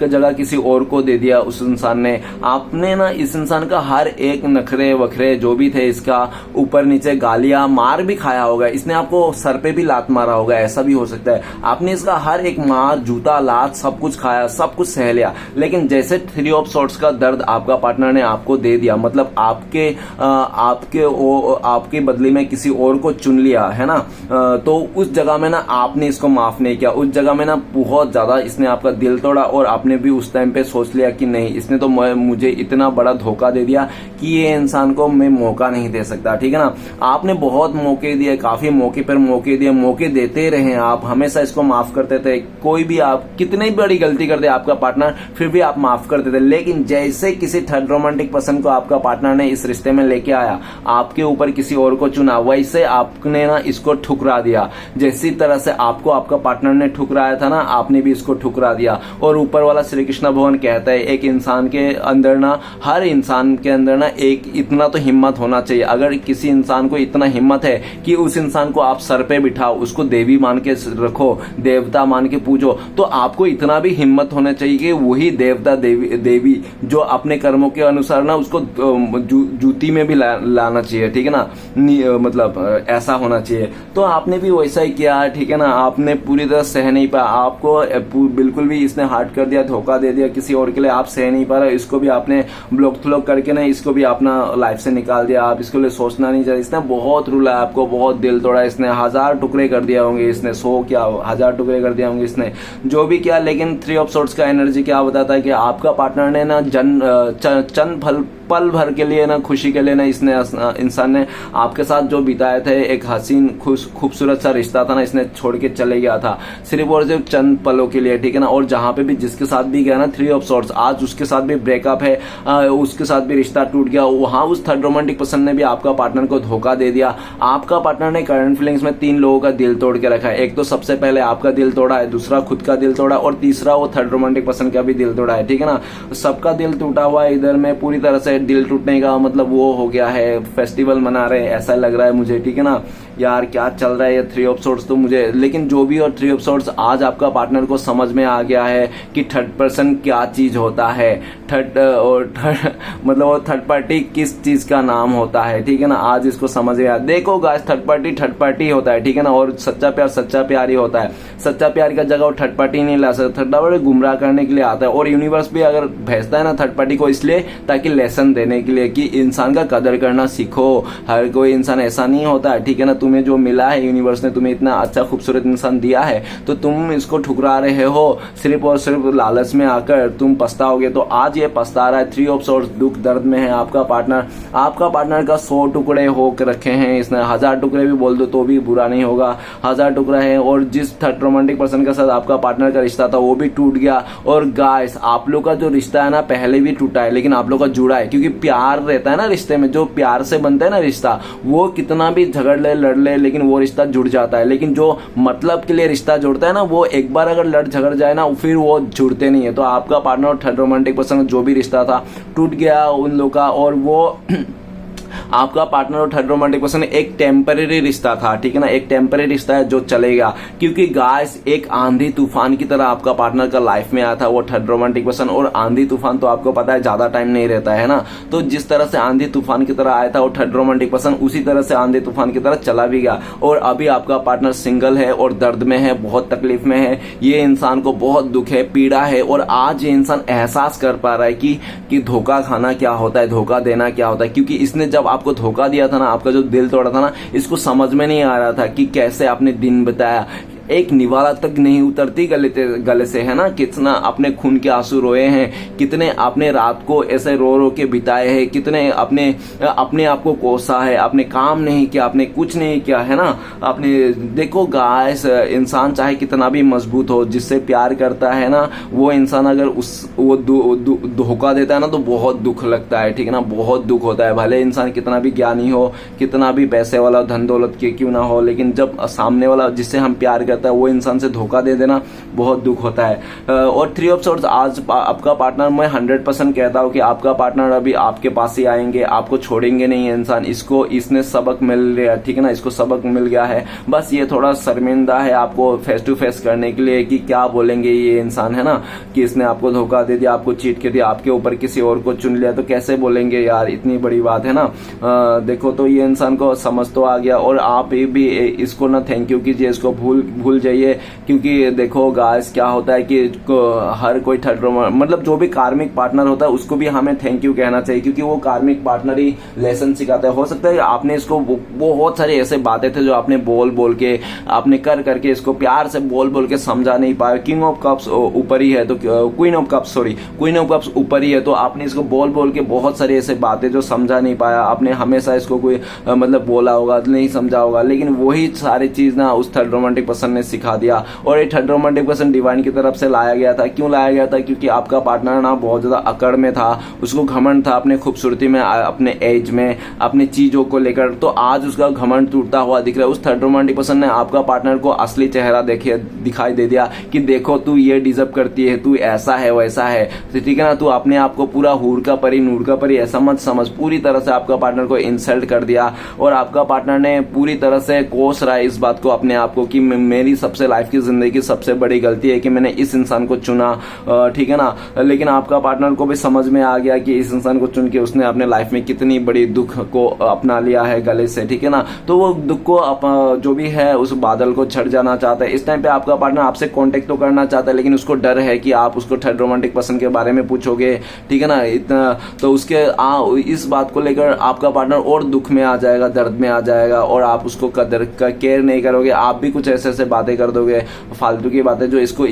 जगह किसी और को दे दिया उस इंसान ने। आपने ना इस इंसान का हर एक नखरे वखरे जो भी थे, इसका ऊपर नीचे गालियां मार भी खाया होगा, इसने आपको सर पे भी लात मारा होगा, ऐसा भी हो सकता है। आपने इसका हर एक मार जूता लात सब कुछ खाया, सब कुछ सह लिया, लेकिन जैसे थ्री ऑफ सॉर्ट्स का दर्द आपका पार्टनर ने आपको दे दिया, मतलब आपके बदले में किसी और को चुन लिया है ना, तो उस जगह में ना आपने इसको माफ नहीं किया, उस जगह में ना बहुत ज्यादा इसने आपका दिल तोड़ा और आपने भी उस टाइम पे सोच लिया कि नहीं, इसने तो मुझे इतना बड़ा धोखा दे दिया कि ये इंसान को मैं मौका नहीं दे सकता, ठीक है ना। आपने बहुत मौके दिए, काफी मौके पर मौके दिए, मौके देते रहे आप, हमेशा इसको माफ करते थे। कोई भी आप कितनी बड़ी गलती कर दे आपका पार्टनर, फिर भी आप माफ करते थे, लेकिन जैसे किसी थर्ड रोमांटिक पर्सन को आपका पार्टनर ने इस रिश्ते में लेके आया, आपके ऊपर किसी और को चुना, वैसे आपने ना इसको ठुकरा दिया। जैसी तरह से आपको आपका पार्टनर ने ठुकराया था ना, आपने भी इसको ठुकरा दिया। और ऊपर वाला श्री कृष्ण भगवान कहता है एक इंसान के अंदर ना, हर इंसान के अंदर ना एक इतना तो हिम्मत होना चाहिए। अगर किसी इंसान को इतना हिम्मत है कि उस इंसान को आप सर पे बिठाओ, उसको देवी मान के रखो, देवता मान के पूजो, तो आपको इतना भी हिम्मत होना चाहिए कि वही देवता देवी जो अपने कर्मों के अनुसार ना उसको जूती में भी लाना चाहिए, ठीक है ना, मतलब ऐसा होना चाहिए। तो आपने भी वैसा ही किया, ठीक है ना। आपने पूरी तरह सह नहीं पाया, आपको बिल्कुल भी इसने हार्ट कर दिया, धोखा दे दिया किसी और के लिए, आप सह नहीं पा रहे, इसको भी आपने ब्लॉक थ्लॉक करके ना इसको भी अपना लाइफ से निकाल दिया। आप इसके लिए सोचना नहीं चाहिए। इसने बहुत रुला, आपको बहुत दिल तोड़ा, इसने 1000 टुकड़े कर दिया होंगे, इसने 100 क्या 1000 टुकड़े कर दिया होंगे इसने, जो भी किया। लेकिन थ्री ऑफ सॉर्ट्स का एनर्जी क्या बताता है कि आपका पार्टनर ने ना चंद पल भर के लिए ना, खुशी के लिए ना, इसने इंसान ने आपके साथ जो बिताए थे एक हसीन खूबसूरत सा रिश्ता था ना, इसने छोड़ के चले गया था सिर्फ और सिर्फ चंद पलों के लिए, ठीक है ना। और जहां पे भी जिसके साथ भी गया ना थ्री ऑफ सॉर्ट्स, आज उसके साथ भी ब्रेकअप है, उसके साथ भी रिश्ता टूट गया, वहां उस थर्ड रोमांटिक पर्सन ने भी आपका पार्टनर को धोखा दे दिया। आपका पार्टनर ने करंट फीलिंग्स में 3 लोगों का दिल तोड़ के रखा है। एक तो सबसे पहले आपका दिल तोड़ा है, दूसरा खुद का दिल तोड़ा, और तीसरा वो थर्ड रोमांटिक पर्सन का भी दिल तोड़ा है, ठीक है ना। सबका दिल टूटा हुआ है इधर में, पूरी तरह से दिल टूटने का मतलब वो हो गया है, फेस्टिवल मना रहे हैं ऐसा लग रहा है मुझे, ठीक है ना। यार क्या चल रहा है ये थ्री ऑफ सॉर्ट्स तो मुझे, लेकिन जो भी और थ्री ऑफ सॉर्ट्स, आज आपका पार्टनर को समझ में आ गया है कि थर्ड पर्सन क्या चीज होता है, मतलब वो थर्ड पार्टी किस चीज का नाम होता है, ठीक है ना। आज इसको समझ गया। देखो गाइस, थर्ड पार्टी होता है, ठीक है ना, और सच्चा प्यार ही होता है। सच्चा प्यार का जगह वो थर्ड पार्टी नहीं ला सकता, थर्ड पार्टी गुमराह करने के लिए आता है। और यूनिवर्स भी अगर भेजता है ना थर्ड पार्टी को, इसलिए ताकि लेसन देने के लिए कि इंसान का कदर करना सीखो। हर कोई इंसान ऐसा नहीं होता है, ठीक है ना। तुम्हें जो मिला है, यूनिवर्स ने तुम्हें इतना अच्छा खूबसूरत इंसान दिया है, तो तुम इसको ठुकरा रहे हो सिर्फ और सिर्फ लालच में आकर, तुम पछताओगे। तो आज ये पछता रहा है, थ्री ऑफ सॉर्ट्स, दुख दर्द में है आपका पार्टनर का 100 टुकड़े हो रखे हैं इसने, 1000 टुकड़े भी बोल दो तो भी बुरा नहीं होगा, 1000 टुकड़ा है। और जिस थर्ड रोमांटिक पर्सन के साथ आपका पार्टनर का रिश्ता था वो भी टूट गया। और गाइस, आप लोग का जो रिश्ता है ना पहले भी टूटा है, लेकिन आप लोग का जुड़ा है, क्योंकि प्यार रहता है ना रिश्ते में, जो प्यार से बनता है ना रिश्ता, वो कितना भी झगड़ ले लड़ ले, लेकिन वो रिश्ता जुड़ जाता है। लेकिन जो मतलब के लिए रिश्ता जुड़ता है ना, वो एक बार अगर लड़ झगड़ जाए ना, फिर वो जुड़ते नहीं है। तो आपका पार्टनर और थर्ड रोमांटिक पर्सन जो भी रिश्ता था टूट गया उन लोग का, और वो आपका पार्टनर और थर्ड रोमांटिक पर्सन एक टेम्परेरी रिश्ता था, ठीक है ना, एक टेम्परेरी रिश्ता है जो चलेगा। क्योंकि गाइस, एक आंधी तूफान की तरह आपका पार्टनर का लाइफ में आया था वो थर्ड रोमांटिक पर्सन, और आंधी तूफान तो आपको पता है ज्यादा टाइम नहीं रहता है ना। तो जिस तरह से आंधी तूफान की तरह आया था वो थर्ड रोमांटिक पर्सन, उसी तरह से आंधी तूफान की तरह चला भी गया। और अभी आपका पार्टनर सिंगल है और दर्द में है, बहुत तकलीफ में है, ये इंसान को बहुत दुख है, पीड़ा है। और आज ये इंसान एहसास कर पा रहा है कि धोखा खाना क्या होता है, धोखा देना क्या होता है। क्योंकि इसने जब आपको धोखा दिया था ना, आपका जो दिल तोड़ा था ना, इसको समझ में नहीं आ रहा था कि कैसे आपने दिन बिताया। एक निवाला तक नहीं उतरती गले से, है ना। कितना अपने खून के आंसू रोए हैं, कितने आपने रात को ऐसे रो रो के बिताए हैं, कितने अपने आप को कोसा है, आपने काम नहीं किया, आपने कुछ नहीं किया, है ना। आपने देखो गाइस, इंसान चाहे कितना भी मजबूत हो, जिससे प्यार करता है ना, वो इंसान अगर वो धोखा देता है ना, तो बहुत दुख लगता है, ठीक है ना, बहुत दुख होता है। भले इंसान कितना भी ज्ञानी हो, कितना भी पैसे वाला, धन दौलत के क्यों ना हो, लेकिन जब सामने वाला जिससे हम प्यार कहता है वो इंसान से धोखा दे देना बहुत दुख होता है। और 3 ऑफ सोर्ड्स, आज आपका पार्टनर, मैं 100% कहता हूँ कि आपका पार्टनर अभी आपके पास ही आएंगे, आपको छोड़ेंगे नहीं इंसान। इसको इसने सबक मिल गया, ठीक है ना, इसको सबक मिल गया है। बस ये थोड़ा शर्मिंदा है आपको फेस टू फेस करने के लिए कि क्या बोलेंगे ये इंसान, है ना, कि इसने आपको धोखा दे दिया, आपको चीट कर दिया, आपके ऊपर किसी और को चुन लिया, तो कैसे बोलेंगे यार, इतनी बड़ी बात है ना। देखो तो ये इंसान को समझ तो आ गया, और आप भी इसको ना थैंक यू कीजिए, इसको भूल जाइए। क्योंकि देखो गाइस क्या होता है कि हर कोई थर्ड मतलब जो भी कार्मिक पार्टनर होता है उसको भी हमें थैंक यू कहना चाहिए, क्योंकि वो कार्मिक पार्टनर ही लेसन सिखाता है। हो सकता है आपने इसको बहुत सारी ऐसे बातें थे जो आपने बोल के, आपने करके इसको प्यार से बोल के समझा नहीं पाया। किंग ऑफ कप्स ऊपर ही है तो क्वीन ऑफ कप्स ऊपर ही है, तो आपने इसको बोल के बहुत सारी ऐसे बातें जो समझा नहीं पाया। आपने हमेशा इसको कोई मतलब बोला होगा, नहीं समझा होगा, लेकिन वही सारी चीज ना उस थर्ड रोमांटिक पर्सन ने सिखा दिया। और ये थर्ड रोमांटिक पर्सन डिवाइन की तरफ से लाया गया था। क्यों लाया गया था? क्योंकि आपका पार्टनर ना बहुत ज्यादा अकड़ में था, उसको घमंड था अपने खूबसूरती में, अपने एज में, अपने चीजों को लेकर। तो आज उसका घमंड टूटता हुआ दिख रहा है। उस थर्ड रोमांटिक पर्सन ने आपका पार्टनर को असली चेहरा दिखाई दे दिया कि देखो तू ये डिजर्व करती है, तू ऐसा है वैसा है, ठीक है ना, तू अपने आप को पूरा हूर का परी, नूर का परी ऐसा मत समझ। पूरी तरह से आपका पार्टनर को इंसल्ट कर दिया, और आपका पार्टनर ने पूरी तरह से कोस रहा है इस बात को अपने आप को कि मेरी सबसे लाइफ की जिंदगी की सबसे बड़ी गलती है कि मैंने इस इंसान को चुना, ठीक है ना। लेकिन आपका पार्टनर को भी समझ में आ गया कि इस इंसान को चुन के उसने अपने लाइफ में कितनी बड़ी दुख को अपना लिया है गले से, ठीक है ना। तो वो दुख को जो भी है उस बादल को छट जाना चाहता है। इस टाइम पे आपका पार्टनर आपसे कांटेक्ट तो करना चाहता है, लेकिन उसको डर है कि आप उसको थर्ड रोमांटिक पर्सन के बारे में पूछोगे, ठीक है ना, इतना तो उसके इस बात को लेकर आपका पार्टनर और दुख में आ जाएगा, दर्द में आ जाएगा, और आप उसको कदर केयर नहीं करोगे। आप भी कुछ ऐसे बातें कर दोगे, फालतू की बातें जो इसको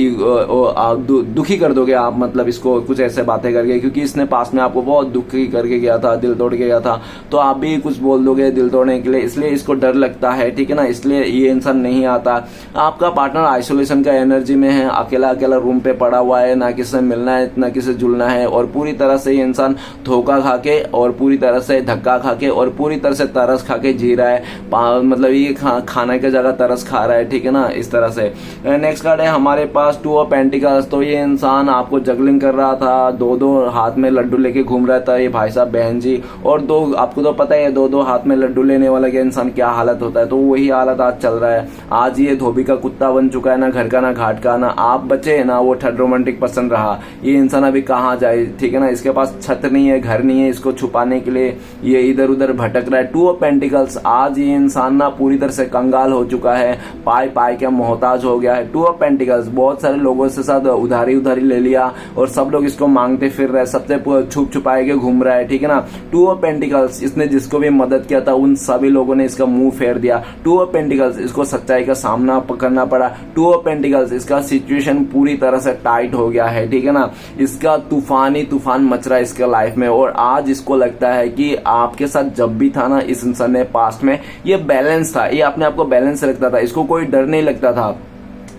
दुखी कर दोगे आप, मतलब इसको कुछ ऐसे बातें करके, क्योंकि इसने पास में आपको बहुत दुखी करके गया था, दिल तोड़ के गया था, तो आप भी कुछ बोल दोगे दिल तोड़ने के लिए। इसलिए इसको डर लगता है, ठीक है ना, इसलिए ये इंसान नहीं आता। आपका पार्टनर आइसोलेशन का एनर्जी में है, अकेला रूम पे पड़ा हुआ है, ना किसी से मिलना है, ना किसी से जुलना है, और पूरी तरह से ये इंसान धोखा खा के और पूरी तरह से धक्का खा के और पूरी तरह से तरस खा के जी रहा है। मतलब ये खाने की जगह तरस खा रहा है, ठीक है ना, इस तरह से। नेक्स्ट कार्ड है हमारे पास 2 ऑफ पेंटिकल्स। तो ये इंसान आपको जगलिंग कर रहा था, 2 हाथ में लड्डू लेके घूम रहा था ये भाई साहब बहन जी, और आपको तो पता है 2 हाथ में लड्डू लेने वाला के इंसान क्या हालत होता है, तो वही हालत आज चल रहा है। आज ये धोबी का कुत्ता बन चुका है, ना घर का ना घाट का, ना आप बचे ना वो थर्ड रोमांटिक पर्सन रहा। ये इंसान अभी कहाँ जाए, ठीक है ना, इसके पास छत नहीं है, घर नहीं है, इसको छुपाने के लिए ये इधर उधर भटक रहा है। 2 ऑफ पेंटिकल्स, आज ये इंसान ना पूरी तरह से कंगाल हो चुका है, पाई के मोहताज हो गया है। 2 ऑफ पेंटिकल्स, बहुत सारे लोगों से साथ उधारी ले लिया और सब लोग इसको मांगते फिर रहे, सबसे छुपाए के घूम रहा है, ठीक है ना। 2 ऑफ पेंटिकल्स, इसने जिसको भी मदद किया था उन सभी लोगों ने इसका मुंह फेर दिया। 2 ऑफ पेंटिकल्स, इसको सच्चाई का सामना करना पड़ा। 2 ऑफ पेंटिकल्स, इसका सिचुएशन पूरी तरह से टाइट हो गया है, ठीक है ना, इसका तूफान ही तूफान मच रहा है इसके लाइफ में। और आज इसको लगता है कि आपके साथ जब भी था ना इस इंसान ने पास्ट में, ये बैलेंस था, ये अपने आप को बैलेंस रखता था, इसको कोई डर नहीं लगता था।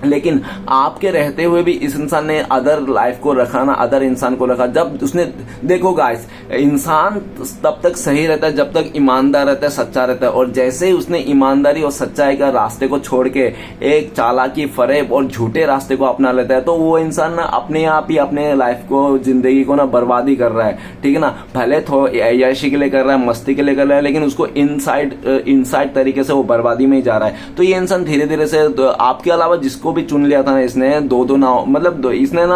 लेकिन आपके रहते हुए भी इस इंसान ने अदर लाइफ को रखा ना, अदर इंसान को रखा। जब उसने, देखो गाइस, इंसान तब तक सही रहता है जब तक ईमानदार रहता है, सच्चा रहता है, और जैसे ही उसने ईमानदारी और सच्चाई का रास्ते को छोड़ के एक चालाकी, फरेब और झूठे रास्ते को अपना लेता है, तो वो इंसान ना अपने आप ही अपने लाइफ को, जिंदगी को ना बर्बादी कर रहा है, ठीक है ना। भले ऐशी के लिए कर रहा है, मस्ती के लिए कर रहा है, लेकिन उसको इनसाइड तरीके से वो बर्बादी में ही जा रहा है। तो ये इंसान धीरे धीरे से आपके अलावा जिसको भी चुन लिया था ना इसने, 2 नाव, मतलब इसने ना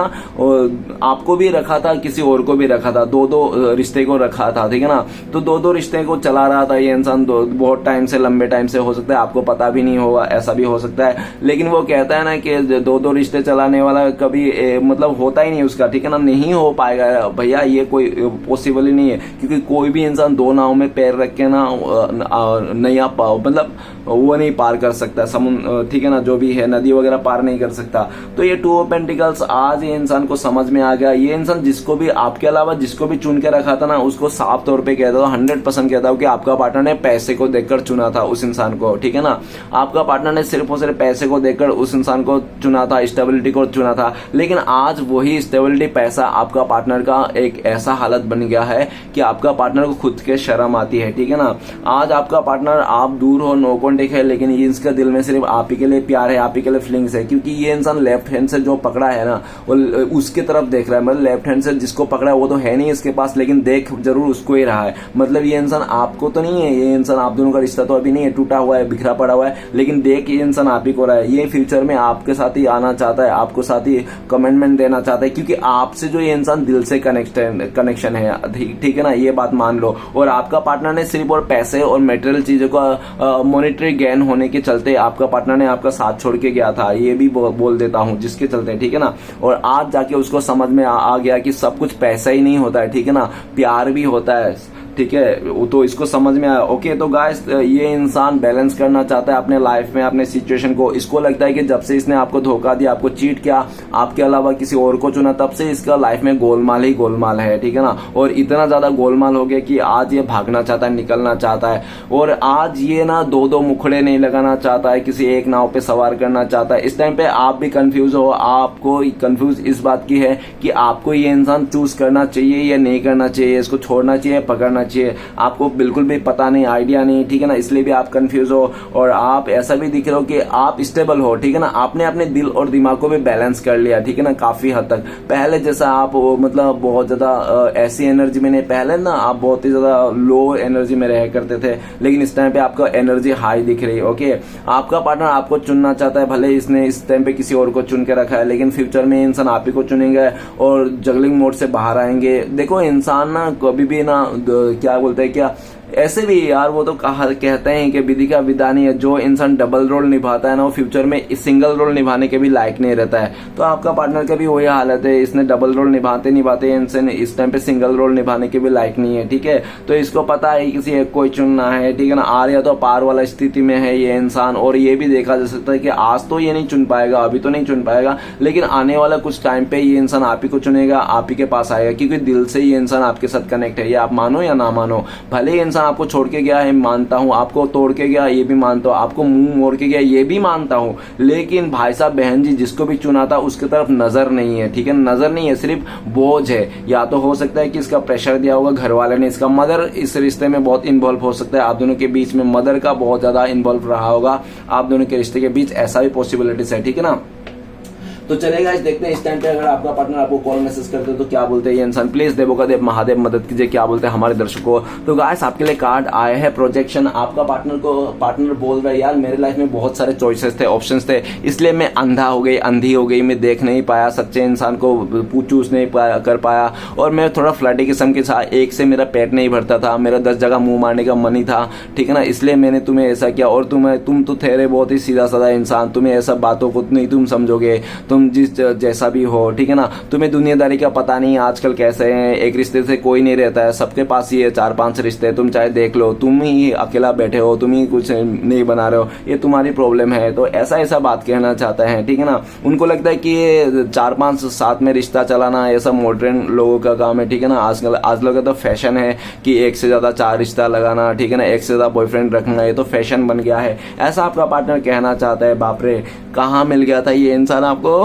आपको भी रखा था, किसी और को भी रखा था, 2 रिश्ते को रखा था, ठीक है ना। तो 2 रिश्ते को चला रहा था ये इंसान बहुत टाइम से, लंबे टाइम से, हो सकता है आपको पता भी नहीं होगा, ऐसा भी हो सकता है। लेकिन वो कहता है ना कि 2 रिश्ते चलाने वाला कभी मतलब होता ही नहीं उसका, ठीक है ना, नहीं हो पाएगा भैया, ये कोई पॉसिबल ही नहीं है। क्योंकि कोई भी इंसान 2 नाव में पैर रख के ना नैया मतलब वो नहीं पार कर सकता समुद्र, ठीक है ना, जो भी है नदी वगैरह पार नहीं कर सकता। तो ये टू ऑफ पेंटिकल्स आज ये इंसान को समझ में आ गया। ये इंसान जिसको भी, आपके अलावा जिसको भी चुन के रखा था ना, उसको साफ तौर पे कहता हूँ, 100% कहता हूँ कि आपका पार्टनर ने पैसे को देखकर चुना था उस इंसान को, ठीक है ना। आपका पार्टनर ने सिर्फ और सिर्फ पैसे को देखकर उस इंसान को चुना था, स्टेबिलिटी को चुना था। लेकिन आज वही स्टेबिलिटी, पैसा आपका पार्टनर का एक ऐसा हालत बन गया है कि आपका पार्टनर को खुद के शर्म आती है, ठीक है ना। आज आपका पार्टनर, आप दूर हो, नो कॉन्टेक्ट है, लेकिन ये इसका दिल में सिर्फ आप ही के लिए प्यार है, आप ही के लिए फीलिंग्स है। क्योंकि ये इंसान लेफ्ट हैंड से जो पकड़ा है ना, वो उसके तरफ देख रहा है। मतलब लेफ्ट हैंड से जिसको पकड़ा है वो तो है नहीं इसके पास, लेकिन देख जरूर उसको ही रहा है। मतलब ये इंसान आपको तो नहीं है, ये इंसान, आप दोनों का रिश्ता तो अभी नहीं है, टूटा हुआ है, बिखरा पड़ा हुआ है, लेकिन देख ये इंसान आप ही को रहा है। ये फ्यूचर में आपके साथ ही आना चाहता है, आपको साथ ही कमिटमेंट देना चाहता है, क्योंकि आपसे जो ये इंसान दिल से कनेक्शन है, ठीक है ना, ये बात मान लो। और आपका पार्टनर ने सिर्फ और पैसे और मटेरियल चीजों का मॉनेटरी गेन होने के चलते आपका पार्टनर ने आपका साथ छोड़ के गया था, ये भी बोल देता हूं, जिसके चलते, ठीक है ना। और आज जाके उसको समझ में आ गया कि सब कुछ पैसा ही नहीं होता है, ठीक है ना, प्यार भी होता है, ठीक है। तो इसको समझ में आया। ओके, तो गाइस ये इंसान बैलेंस करना चाहता है अपने लाइफ में, अपने सिचुएशन को। इसको लगता है कि जब से इसने आपको धोखा दिया, आपको चीट किया, आपके अलावा किसी और को चुना, तब से इसका लाइफ में गोलमाल ही गोलमाल है, ठीक है ना। और इतना ज्यादा गोलमाल हो गया कि आज ये भागना चाहता है, निकलना चाहता है। और आज ये ना दो मुखड़े नहीं लगाना चाहता है, किसी एक नाव पे सवार करना चाहता है। इस टाइम पे आप भी कंफ्यूज हो, आपको कंफ्यूज इस बात की है कि आपको ये इंसान चूज करना चाहिए या नहीं करना चाहिए, इसको छोड़ना चाहिए, पकड़ना चाहिए। आपको बिल्कुल भी पता नहीं, आइडिया नहीं, ठीक है ना, इसलिए भी आप कंफ्यूज हो। और आप ऐसा भी दिख रहे हो कि आप स्टेबल हो, ठीक है ना, आपने अपने दिल और दिमाग को भी बैलेंस कर लिया, ठीक है ना, काफी हद तक। पहले जैसा आप मतलब बहुत ज्यादा ऐसी एनर्जी में नहीं, पहले ना आप बहुत ही ज्यादा लो एनर्जी में रह करते थे, लेकिन इस टाइम पे आपका एनर्जी हाई दिख रही है। ओके, आपका पार्टनर आपको चुनना चाहता है, भले इसने इस टाइम पे किसी और को चुन के रखा है, लेकिन फ्यूचर में इंसान आप ही को चुनेंगे और जगलिंग मोड से बाहर आएंगे। देखो इंसान ना कभी भी ना, क्या बोलते हैं, क्या ऐसे भी यार, वो तो कहते हैं कि विधि का विधान है, जो इंसान डबल रोल निभाता है ना, वो फ्यूचर में सिंगल रोल निभाने के भी लायक नहीं रहता है। तो आपका पार्टनर का भी वही हालत है, इसने डबल रोल निभाते इंसान इस टाइम पे सिंगल रोल निभाने के भी लायक नहीं है, ठीक है। तो इसको पता है किसी एक को चुनना है, ठीक है ना। आर या तो पार वाला स्थिति में है ये इंसान। और ये भी देखा जा सकता है कि आज तो ये नहीं चुन पाएगा, अभी तो नहीं चुन पाएगा, लेकिन आने वाला कुछ टाइम पे ये इंसान आप ही को चुनेगा, आप ही के पास आएगा, क्योंकि दिल से ये इंसान आपके साथ कनेक्ट है। ये आप मानो या ना मानो, भले ही आपको छोड़ के गया है, मानता हूं, आपको तोड़ के गया ये भी मानता हूं, आपको मुंह मोड़ के गया ये भी मानता हूं, लेकिन भाई साहब बहन जी जिसको भी चुना था उसकी तरफ नजर नहीं है, ठीक है, नजर नहीं है, सिर्फ बोझ है। या तो हो सकता है कि इसका प्रेशर दिया होगा घर वाले ने, इसका मदर इस रिश्ते में बहुत इन्वॉल्व हो सकता है, आप दोनों के बीच में मदर का बहुत ज्यादा इन्वॉल्व रहा होगा आप दोनों के रिश्ते के बीच, ऐसा भी पॉसिबिलिटीज है, ठीक है ना। तो चलेगा, इस देखते हैं इस टाइम पे अगर आपका पार्टनर आपको कॉल मैसेज करते तो क्या बोलते हैं ये इंसान। प्लीज देवो का देव महादेव मदद कीजिए, क्या बोलते हैं हमारे दर्शकों। तो गाइस आपके लिए कार्ड आए हैं प्रोजेक्शन। आपका पार्टनर बोल रहा है यार मेरे लाइफ में बहुत सारे चॉइसेस थे, ऑप्शंस थे, इसलिए मैं अंधा हो गई, अंधी हो गई, मैं देख नहीं पाया, सच्चे इंसान को पूछूस नहीं कर पाया, और मैं थोड़ा फ्लर्टी किस्म के था, एक से मेरा पेट नहीं भरता था, मेरा 10 जगह मुंह मारने का मन ही था, ठीक है ना, इसलिए मैंने तुम्हें ऐसा किया। और तुम तो ठहरे बहुत ही सीधा साधा इंसान, तुम्हें ऐसा बातों को नहीं तुम समझोगे, तुम जिस जैसा भी हो, ठीक है ना, तुम्हें दुनियादारी का पता नहीं आजकल कैसे है, एक रिश्ते से कोई नहीं रहता है, सबके पास ही है 4-5 रिश्ते, तुम चाहे देख लो, तुम ही अकेला बैठे हो, तुम ही कुछ नहीं बना रहे हो, ये तुम्हारी प्रॉब्लम है। तो ऐसा बात कहना चाहता है, ठीक है ना। उनको लगता है कि ये 4-5 साथ में रिश्ता चलाना ऐसा मॉडर्न लोगों का काम है, ठीक है ना। आज लोगों का तो फैशन है कि एक से ज्यादा 4 रिश्ता लगाना, ठीक है ना, एक से ज्यादा बॉयफ्रेंड रखना, ये तो फैशन बन गया है, ऐसा आपका पार्टनर कहना चाहता है। बाप रे, कहाँ मिल गया था ये इंसान आपको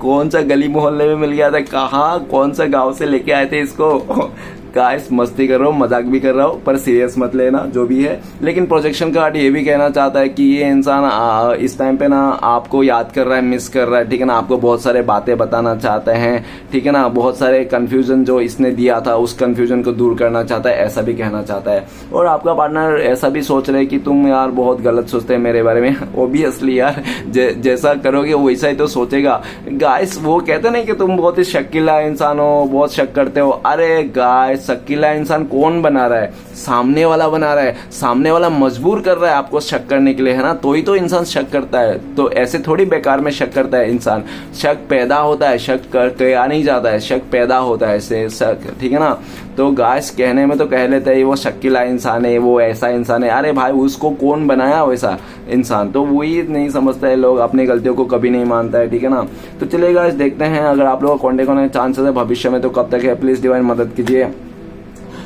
कौन सा गली मोहल्ले में मिल गया था, कहाँ कौन सा गांव से लेके आए थे इसको। गाइस मस्ती कर रहा हूँ, मजाक भी कर रहा हूँ, पर सीरियस मत लेना जो भी है। लेकिन प्रोजेक्शन कार्ड ये भी कहना चाहता है कि ये इंसान इस टाइम पे ना आपको याद कर रहा है, मिस कर रहा है, ठीक है ना, आपको बहुत सारे बातें बताना चाहते हैं, ठीक है ना, बहुत सारे कंफ्यूजन जो इसने दिया था उस कंफ्यूजन को दूर करना चाहता है, ऐसा भी कहना चाहता है। और आपका पार्टनर ऐसा भी सोच रहे कि तुम यार बहुत गलत सोचते हैं मेरे बारे में। ओबियसली यार जैसा करोगे वैसा ही तो सोचेगा। गाइस वो कहते नहीं कि तुम बहुत ही शकीला इंसान हो, बहुत शक करते हो। अरे गाइस शकीला इंसान कौन बना रहा है? सामने वाला बना रहा है, सामने वाला मजबूर कर रहा है आपको शक करने के लिए, है ना, तो ही तो इंसान शक करता है। तो ऐसे थोड़ी बेकार में शक करता है इंसान, शक पैदा होता है, शक किया नहीं जाता है, शक पैदा होता है ऐसे शक, ठीक है ना। तो गाइस कहने में तो कह लेते हैं वो शकीला इंसान है, वो ऐसा इंसान है। अरे भाई उसको कौन बनाया वैसा इंसान, तो वही नहीं समझता है लोग, अपनी गलतियों को कभी नहीं मानता है, ठीक है ना। तो चलिए गाइस देखते हैं, अगर आप लोगों का कॉन्टेक्ट होने के चांसेस है भविष्य में तो कब तक है, प्लीज डिवाइन मदद कीजिए।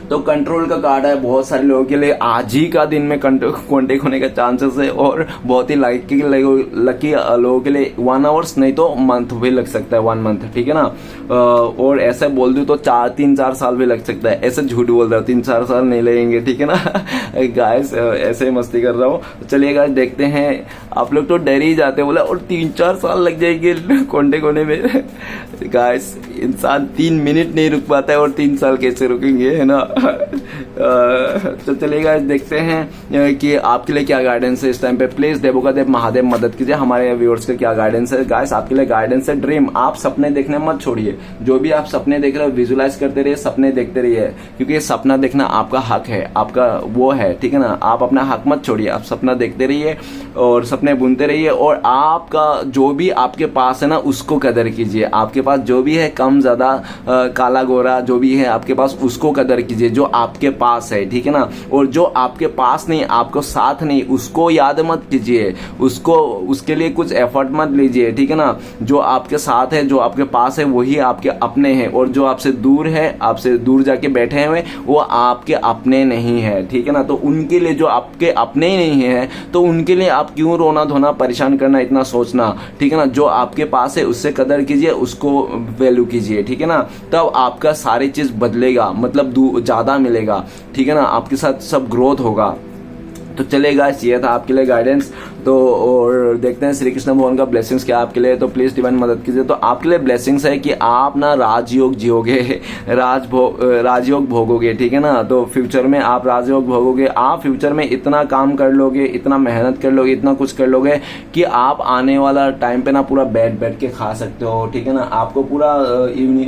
तो कंट्रोल का कार्ड है, बहुत सारे लोगों के लिए आज ही का दिन में कॉन्टेक्ट होने का चांसेस है, और बहुत ही लकी लोगों के लिए 1 आवर्स नहीं तो मंथ भी लग सकता है, 1 मंथ, ठीक है ना। और ऐसे बोल दूं तो 3-4 साल भी लग सकता है, ऐसे झूठ बोल रहा हूँ, 3-4 साल नहीं लगेंगे, ठीक है ना। गाइस ऐसे ही मस्ती कर रहा हूँ। चलिए गाइस देखते हैं, आप लोग तो डर ही जाते बोला और 3-4 साल लग जाएंगे कॉन्टेक्ट होने में। गाइस इंसान 3 मिनट नहीं रुक पाता है और 3 साल कैसे रुकेंगे, है ना। तो चलिए गाइस देखते हैं कि आपके लिए क्या गाइडेंस है इस टाइम पे। प्लीज देवों का देव महादेव मदद कीजिए, हमारे व्यूअर्स के क्या गाइडेंस है। गाइस आपके लिए गाइडेंस है ड्रीम, आप सपने देखने मत छोड़िए, जो भी आप सपने देख रहे हो विजुलाइज करते रहिए, सपने देखते रहिए, क्योंकि ये सपना देखना आपका हक है, आपका वो है, ठीक है ना। आप अपना हक मत छोड़िए, आप सपना देखते रहिए और सपने बुनते रहिए, और आपका जो भी आपके पास है ना उसको कदर कीजिए। आपके पास जो भी है, कम ज्यादा काला गोरा जो भी है आपके पास, उसको कदर कीजिए जो आपके पास है, ठीक है ना। और जो आपके पास नहीं, आपको साथ नहीं, उसको याद मत कीजिए, उसको उसके लिए कुछ एफर्ट मत लीजिए, ठीक है ना। जो आपके साथ है, जो आपके पास है, वही आपके अपने हैं, और जो आपसे दूर है, आपसे दूर जाके बैठे हुए, वो आपके अपने नहीं है, ठीक है ना। तो उनके लिए, जो आपके अपने ही नहीं है, तो उनके लिए आप क्यों रोना धोना, परेशान करना, इतना सोचना, ठीक है ना। जो आपके पास है उससे कदर कीजिए, उसको वैल्यू कीजिए, ठीक है ना। तब आपका सारी चीज बदलेगा, मतलब ज्यादा मिलेगा, ठीक है ना। आपके साथ सब ग्रोथ होगा। तो चलेगा, ये था आपके लिए गाइडेंस। तो और देखते हैं श्री कृष्ण भगवान का ब्लेसिंग्स क्या आपके लिए। तो प्लीज डिवाइन मदद कीजिए। तो आपके लिए ब्लेसिंग्स है कि आप ना राजयोग जियोगे, राजयोग भोगोगे, ठीक है ना। तो फ्यूचर में आप राजयोग भोगोगे, आप फ्यूचर में इतना काम कर लोगे, इतना मेहनत कर लोगे, इतना कुछ कर लोगे कि आप आने वाला टाइम पे ना पूरा बैठ के खा सकते हो, ठीक है ना। आपको पूरा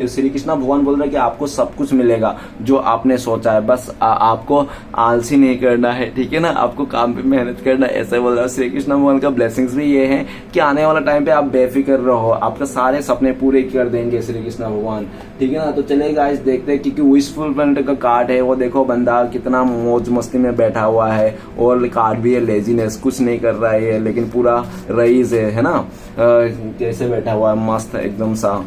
श्री कृष्ण भगवान बोल रहे हैं कि आपको सब कुछ मिलेगा जो आपने सोचा है, बस आपको आलसी नहीं करना है, ठीक है ना। आपको काम पे मेहनत करना, ऐसा बोल रहा है। श्री कृष्ण भगवान का ब्लेसिंग्स भी ये है कि आने वाला टाइम पे आप बेफिक्र रहो, आपके सारे सपने पूरे कर देंगे श्री कृष्ण भगवान, ठीक है ना। तो चलिए गाइस देखते हैं, क्योंकि विशफुलफिलमेंट का कार्ड है, वो देखो बंदा कितना मौज मस्ती में बैठा हुआ है, और कार्ड भी है लेजीनेस, कुछ नहीं कर रहा है लेकिन पूरा रईस है ना, कैसे बैठा हुआ है मस्त एकदम सा।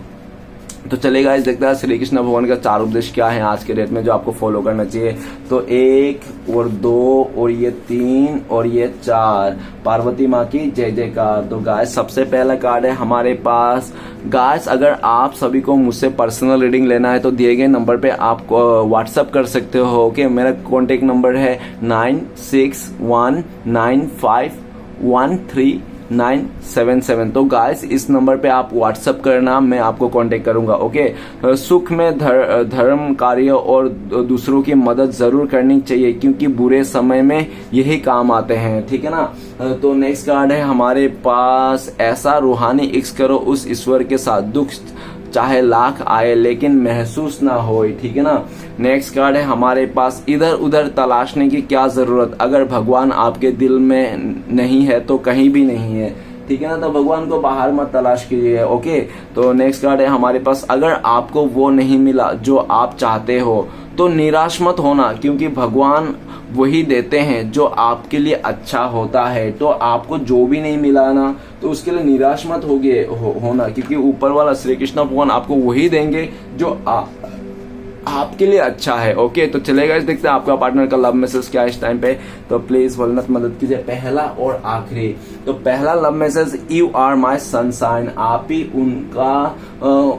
तो चलेगा इस देखते हैं श्री कृष्ण भगवान का 4 उपदेश क्या है आज के डेट में जो आपको फॉलो करना चाहिए। तो 1 और 2 और ये 3 और ये 4, पार्वती माँ की जय जयकार। तो गाइस सबसे पहला कार्ड है हमारे पास। गाइस अगर आप सभी को मुझसे पर्सनल रीडिंग लेना है तो दिए गए नंबर पे आप व्हाट्सअप कर सकते हो, ओके। मेरा कॉन्टेक्ट नंबर है 96199513 तो गाइस इस नंबर पे आप व्हाट्सअप करना, मैं आपको कांटेक्ट करूंगा, ओके। सुख में धर्म कार्य और दूसरों की मदद जरूर करनी चाहिए, क्योंकि बुरे समय में यही काम आते हैं, ठीक है ना। तो नेक्स्ट कार्ड है हमारे पास। ऐसा रूहानी इश्क करो उस ईश्वर के साथ, दुख चाहे लाख आए लेकिन महसूस ना हो, ठीक है ना। नेक्स्ट कार्ड है हमारे पास। इधर उधर तलाशने की क्या जरूरत, अगर भगवान आपके दिल में नहीं है तो कहीं भी नहीं है, ठीक है ना। तो भगवान को बाहर मत तलाश कीजिए, ओके। तो नेक्स्ट कार्ड है हमारे पास। अगर आपको वो नहीं मिला जो आप चाहते हो तो निराश मत होना, क्योंकि भगवान वही देते हैं जो आपके लिए अच्छा होता है। तो आपको जो भी नहीं मिला ना तो उसके लिए निराश मत होना, क्योंकि ऊपर वाला श्री कृष्ण भगवान आपको वही देंगे जो आपके लिए अच्छा है, ओके। तो चलेगा इस देखते हैं आपका पार्टनर का लव मैसेज क्या है इस टाइम पे। तो प्लीज वलनत मदद कीजिए। पहला और आखिरी, तो पहला love message, you are my sunshine, आप ही उनका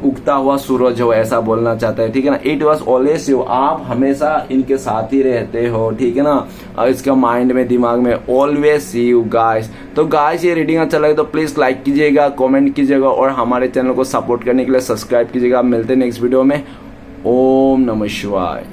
उगता हुआ सूरज हो, ऐसा बोलना चाहता है, ठीक है ना। इट वॉज ऑलवेज यू, आप हमेशा इनके साथ ही रहते हो, ठीक है ना। इसका माइंड में, दिमाग में ऑलवेज यू गाइस। तो गाइस ये रीडिंग अच्छा लगे तो प्लीज लाइक कीजिएगा, कमेंट कीजिएगा, और हमारे चैनल को सपोर्ट करने के लिए सब्सक्राइब कीजिएगा। मिलते हैं नेक्स्ट वीडियो में। ओम नमः शिवाय।